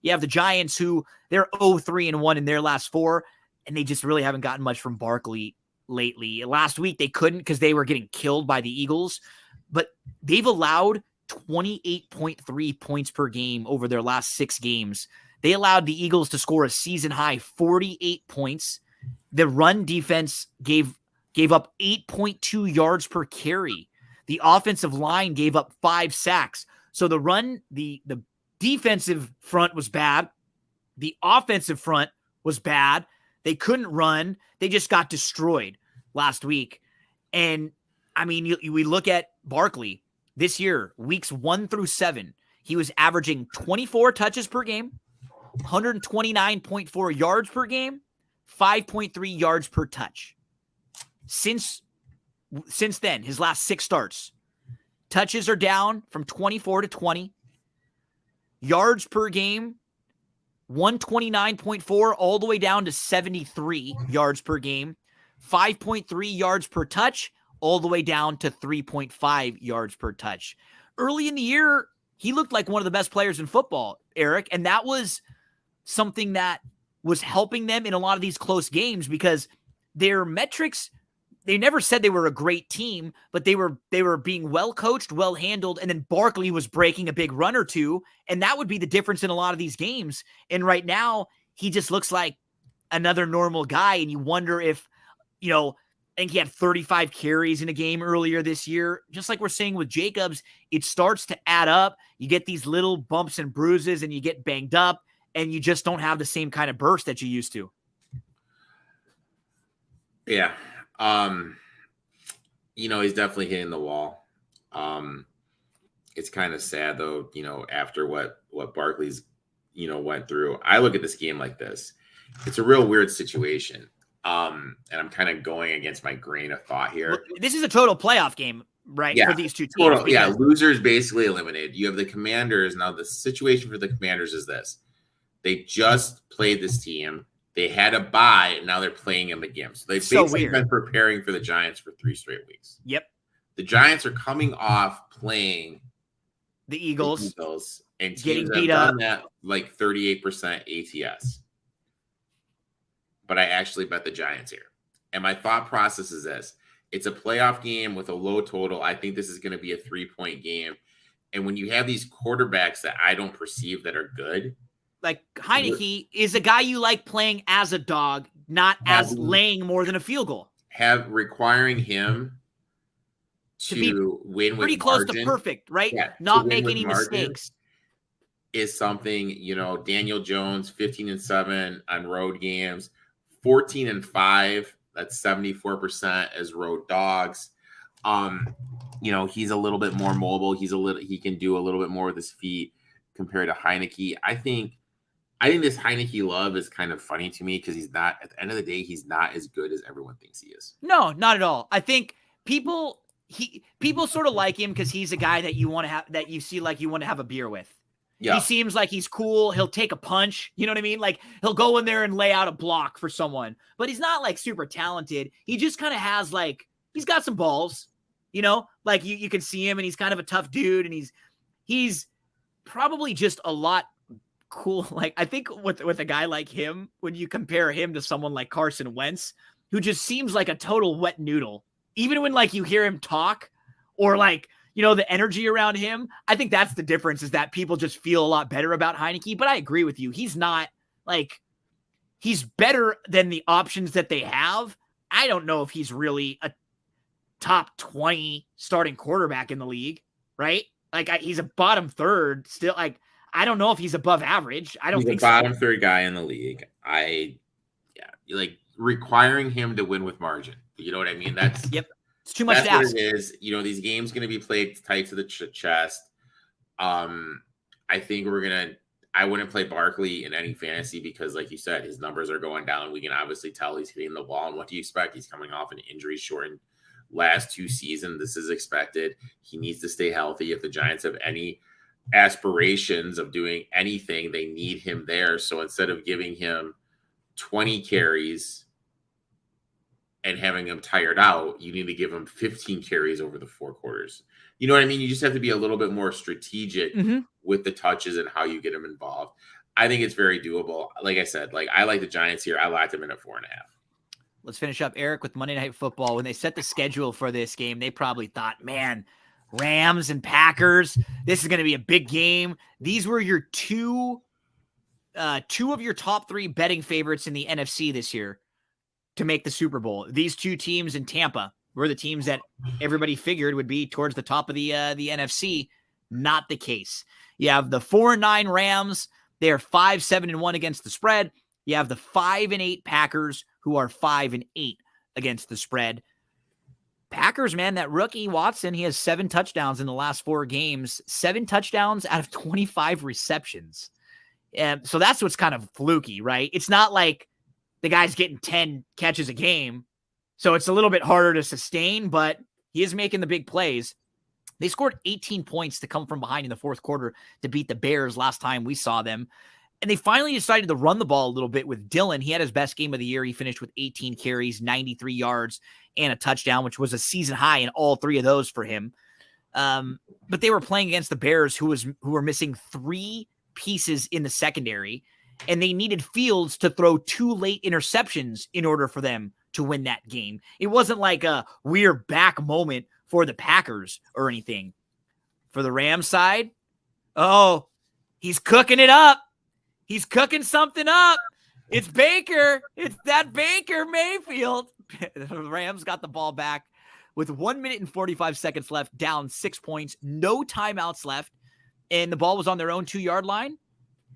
You have the Giants, who they're 0-3-1 in their last 4, and they just really haven't gotten much from Barkley lately. Last week, they couldn't because they were getting killed by the Eagles, but they've allowed 28.3 points per game over their last 6 games. They allowed the Eagles to score a season-high 48 points. The run defense gave up 8.2 yards per carry. The offensive line gave up 5 sacks. So the defensive front was bad. The offensive front was bad. They couldn't run. They just got destroyed last week. And I mean, we look at Barkley this year, weeks 1 through 7. He was averaging 24 touches per game, 129.4 yards per game, 5.3 yards per touch. Since then, his last 6 starts, touches are down from 24 to 20. Yards per game, 129.4 all the way down to 73 yards per game. 5.3 yards per touch all the way down to 3.5 yards per touch. Early in the year, he looked like one of the best players in football, Eric, and that was something that was helping them in a lot of these close games because their metrics, they never said they were a great team, but they were being well coached, well handled, and then Barkley was breaking a big run or two, and that would be the difference in a lot of these games. And right now, he just looks like another normal guy, and you wonder if, I think he had 35 carries in a game earlier this year. Just like we're saying with Jacobs, it starts to add up. You get these little bumps and bruises, and you get banged up, and you just don't have the same kind of burst that you used to. Yeah. He's definitely hitting the wall. It's kind of sad though, after what Barkley's, went through. I look at this game like this. It's a real weird situation. And I'm kind of going against my grain of thought here. Well, this is a total playoff game, right? Yeah, for these two teams. Total, yeah, losers basically eliminated. You have the Commanders. Now the situation for the Commanders is this. They just played this team. They had a bye, and now they're playing them again. So they've basically been preparing for the Giants for 3 straight weeks. Yep. The Giants are coming off playing the Eagles and teams getting have beat done up that like 38% ATS. But I actually bet the Giants here. And my thought process is this. It's a playoff game with a low total. I think this is going to be a 3-point game. And when you have these quarterbacks that I don't perceive that are good, like Heineke is a guy you like playing as a dog, not as laying more than a field goal. Requiring him to be win pretty with close margin, to perfect, right? Yeah, not make any mistakes. Is something, Daniel Jones, 15-7 on road games, 14-5. That's 74% as road dogs. He's a little bit more mobile. He can do a little bit more with his feet compared to Heineke. I think this Heineke love is kind of funny to me because he's not, at the end of the day, he's not as good as everyone thinks he is. No, not at all. I think people sort of like him because he's a guy that you want to have, that you see like you want to have a beer with. Yeah. He seems like he's cool. He'll take a punch. You know what I mean? Like he'll go in there and lay out a block for someone, but he's not like super talented. He just kind of has like, he's got some balls, like you can see him and he's kind of a tough dude. And he's probably just a lot cool. Like I think with a guy like him, when you compare him to someone like Carson Wentz, who just seems like a total wet noodle, even when like you hear him talk or like, the energy around him, I think that's the difference is that people just feel a lot better about Heineke. But I agree with you. He's not like, he's better than the options that they have. I don't know if he's really a top 20 starting quarterback in the league, right? Like he's a bottom third still. Like, I don't know if he's above average. I don't think he's a bottom third guy in the league. Like requiring him to win with margin. You know what I mean? That's yep. It's too much to ask. What it is. These games going to be played tight to the chest. I think I wouldn't play Barkley in any fantasy because, like you said, his numbers are going down. We can obviously tell he's hitting the wall. And what do you expect? He's coming off an injury-shortened last 2 seasons. This is expected. He needs to stay healthy. If the Giants have any aspirations of doing anything, they need him there. So instead of giving him 20 carries and having him tired out, you need to give him 15 carries over the 4 quarters. You know what I mean? You just have to be a little bit more strategic with the touches and how you get him involved. I think it's very doable. Like I said, I like the Giants here. I locked him in at 4.5. Let's finish up, Eric, with Monday Night Football. When they set the schedule for this game, they probably thought, man, Rams and Packers, this is going to be a big game. These were your two of your top 3 betting favorites in the NFC this year to make the Super Bowl. These 2 teams in Tampa were the teams that everybody figured would be towards the top of the NFC. Not the case. You have the 4-9 Rams. They are 5-7-1 against the spread. You have the 5-8 Packers, who are 5-8 against the spread. Packers, man, that rookie Watson, he has 7 touchdowns in the last 4 games, 7 touchdowns out of 25 receptions. And so that's what's kind of fluky, right? It's not like the guy's getting 10 catches a game. So it's a little bit harder to sustain, but he is making the big plays. They scored 18 points to come from behind in the fourth quarter to beat the Bears last time we saw them. And they finally decided to run the ball a little bit with Dillon. He had his best game of the year. He finished with 18 carries, 93 yards, and a touchdown, which was a season high in all 3 of those for him. But they were playing against the Bears, who were missing 3 pieces in the secondary, and they needed Fields to throw 2 late interceptions in order for them to win that game. It wasn't like a we're back moment for the Packers or anything. For the Rams side, oh, he's cooking it up. He's cooking something up. It's Baker. It's that Baker Mayfield. The Rams got the ball back with 1 minute and 45 seconds left, down 6 points, no timeouts left, and the ball was on their own 2-yard line.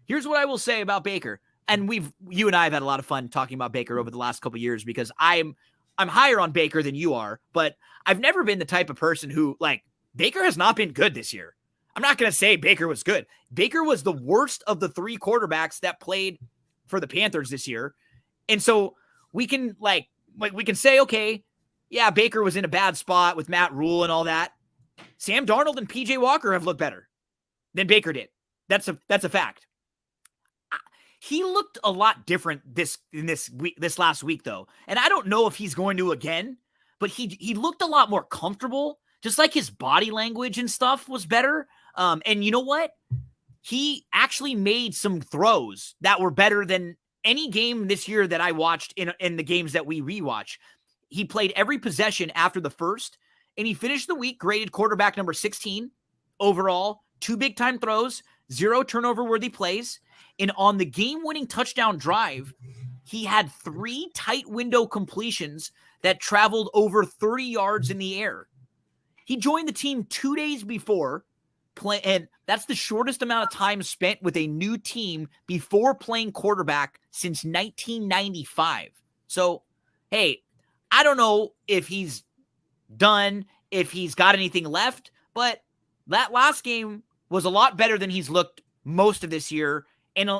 Here's what I will say about Baker. And you and I have had a lot of fun talking about Baker over the last couple of years because I'm higher on Baker than you are, but I've never been the type of person who, like, Baker has not been good this year. I'm not going to say Baker was good. Baker was the worst of the 3 quarterbacks that played for the Panthers this year. And so we can we can say, okay, yeah, Baker was in a bad spot with Matt Rule and all that. Sam Darnold and PJ Walker have looked better than Baker did. That's a fact. He looked a lot different this last week though. And I don't know if he's going to again, but he looked a lot more comfortable. Just like his body language and stuff was better. And you know what? He actually made some throws that were better than any game this year that I watched in the games that we rewatch. He played every possession after the first, and he finished the week graded quarterback number 16 overall, 2 big-time throws, 0 turnover-worthy plays. And on the game-winning touchdown drive, he had 3 tight window completions that traveled over 30 yards in the air. He joined the team 2 days before, and that's the shortest amount of time spent with a new team before playing quarterback since 1995. So, hey, I don't know if he's done, if he's got anything left, but that last game was a lot better than he's looked most of this year and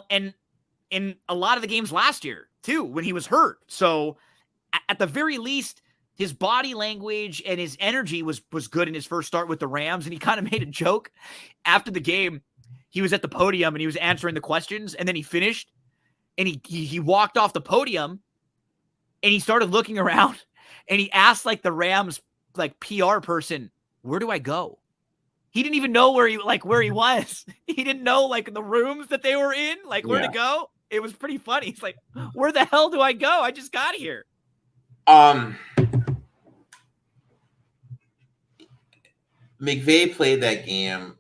in a lot of the games last year, too, when he was hurt. So, at the very least, his body language and his energy was good in his first start with the Rams. And he kind of made a joke after the game. He was at the podium and he was answering the questions, and then he finished and he walked off the podium and he started looking around and he asked like the Rams, like PR person, where do I go? He didn't even know where he was. He didn't know like the rooms that they were in, like where to go. It was pretty funny. He's like, where the hell do I go? I just got here. McVay played that game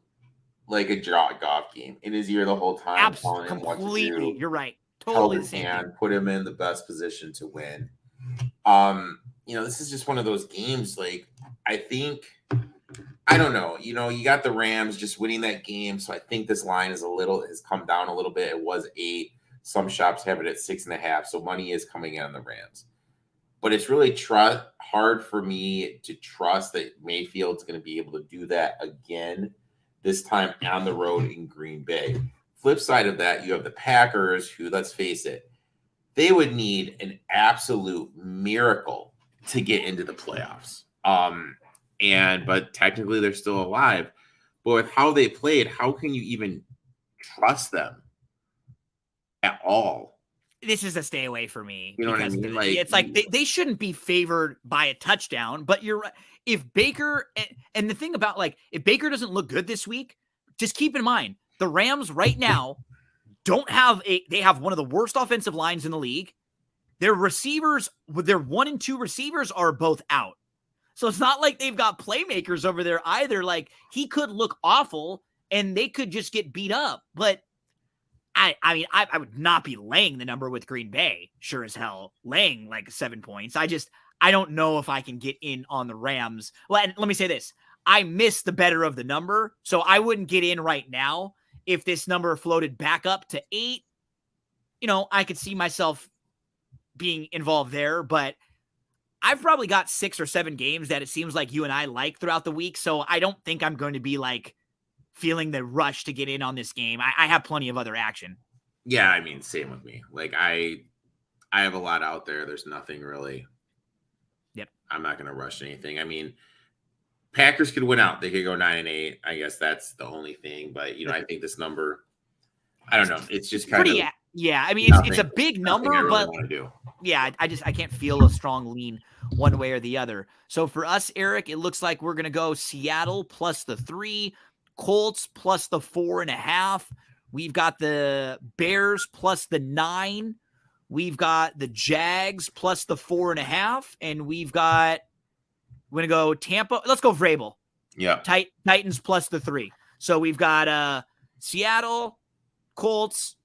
like a golf game in his ear the whole time. Absolutely, completely. You're right. Totally the same. And put him in the best position to win. This is just one of those games. Like, I don't know. You got the Rams just winning that game, so I think this line has come down a little bit. It was 8. Some shops have it at 6.5, so money is coming in on the Rams. But it's really hard for me to trust that Mayfield's going to be able to do that again, this time on the road in Green Bay. Flip side of that, you have the Packers, who, let's face it, they would need an absolute miracle to get into the playoffs. But technically they're still alive. But with how they played, how can you even trust them at all? This is a stay away for me. You know what I mean? It's like they shouldn't be favored by a touchdown, but you're right. If Baker, and the thing about if Baker doesn't look good this week, just keep in mind, the Rams right now they have one of the worst offensive lines in the league. Their receivers, their 1 and 2 receivers are both out. So it's not like they've got playmakers over there either. Like, he could look awful and they could just get beat up, but I would not be laying the number with Green Bay, sure as hell, laying 7 points. I don't know if I can get in on the Rams. Well, and let me say this. I missed the better of the number, so I wouldn't get in right now. If this number floated back up to 8, I could see myself being involved there, but I've probably got 6 or 7 games that it seems like you and I like throughout the week. So I don't think I'm going to be like feeling the rush to get in on this game. I have plenty of other action. Yeah, I mean, same with me. Like I have a lot out there. There's nothing really. Yep. I'm not going to rush anything. I mean, Packers could win out. They could go 9-8. I guess that's the only thing. But I think this number, I don't know. It's just kind of yeah. I mean, it's a big number, really but want to do. Yeah, I can't feel a strong lean one way or the other. So for us, Eric, it looks like we're gonna go Seattle plus the 3, Colts plus the 4.5. We've got the Bears plus the 9. We've got the Jags plus the 4.5, and we're gonna go Tampa. Let's go Vrabel. Yeah. Titans plus the 3. So we've got Seattle, Colts,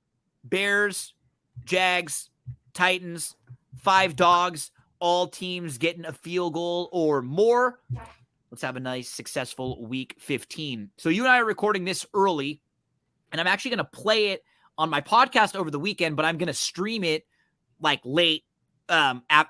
Bears, Jags, Titans, 5 dogs, all teams getting a field goal or more. Let's have a nice, successful week 15. So you and I are recording this early, and I'm actually going to play it on my podcast over the weekend, but I'm going to stream it like late,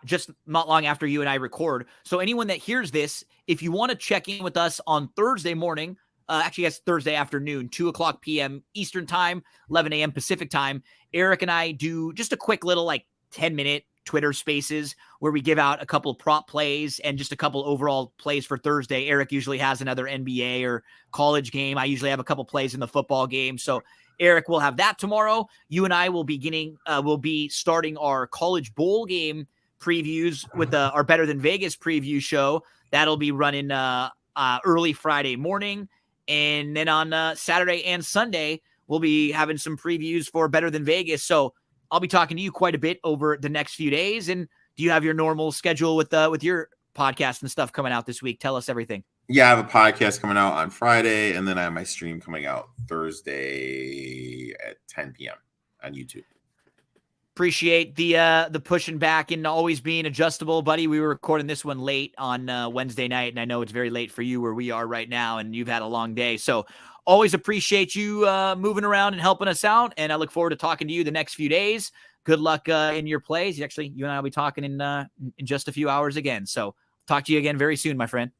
just not long after you and I record. So anyone that hears this, if you want to check in with us on Thursday morning, actually, that's Thursday afternoon, 2:00 p.m. Eastern time, 11 a.m. Pacific time, Eric and I do just a quick little 10-minute Twitter spaces where we give out a couple of prop plays and just a couple overall plays for Thursday. Eric usually has another NBA or college game. I usually have a couple plays in the football game. So Eric will have that tomorrow. You and I will be starting our college bowl game previews with our Better Than Vegas preview show. That'll be running early Friday morning. And then on Saturday and Sunday, we'll be having some previews for Better Than Vegas. So I'll be talking to you quite a bit over the next few days. And do you have your normal schedule with your podcast and stuff coming out this week? Tell us everything. Yeah, I have a podcast coming out on Friday, and then I have my stream coming out Thursday at 10 p.m. on YouTube. Appreciate the pushing back and always being adjustable, buddy. We were recording this one late on Wednesday night, and I know it's very late for you where we are right now, and you've had a long day. So always appreciate you moving around and helping us out, and I look forward to talking to you the next few days. Good luck in your plays. Actually, you and I will be talking in just a few hours again. So talk to you again very soon, my friend.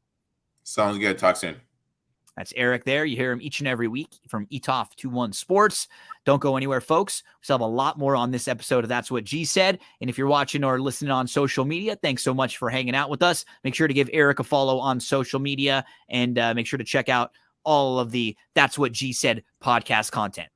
Sounds good. Talk soon. That's Eric there. You hear him each and every week from ETOF 21 Sports. Don't go anywhere, folks. We still have a lot more on this episode of That's What G Said. And if you're watching or listening on social media, thanks so much for hanging out with us. Make sure to give Eric a follow on social media and make sure to check out all of the That's What G Said podcast content.